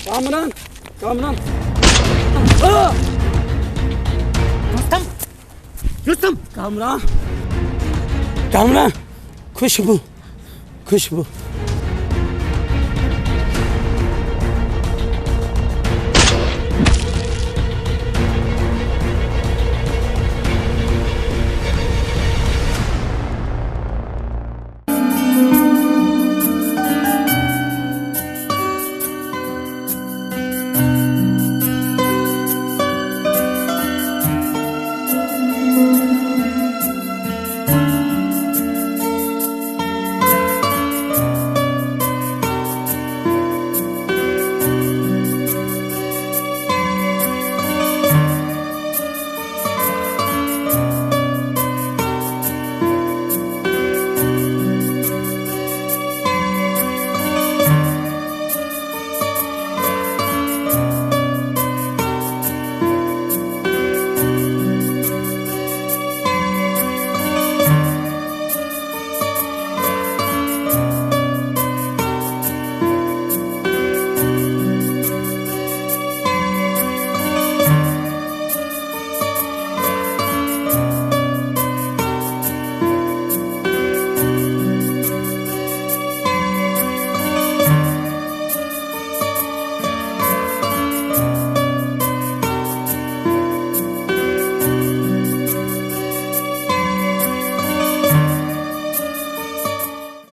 कामरान, कामरान,
रुस्तम, रुस्तम,
कामरान, कामरान, खुशबू, खुशबू।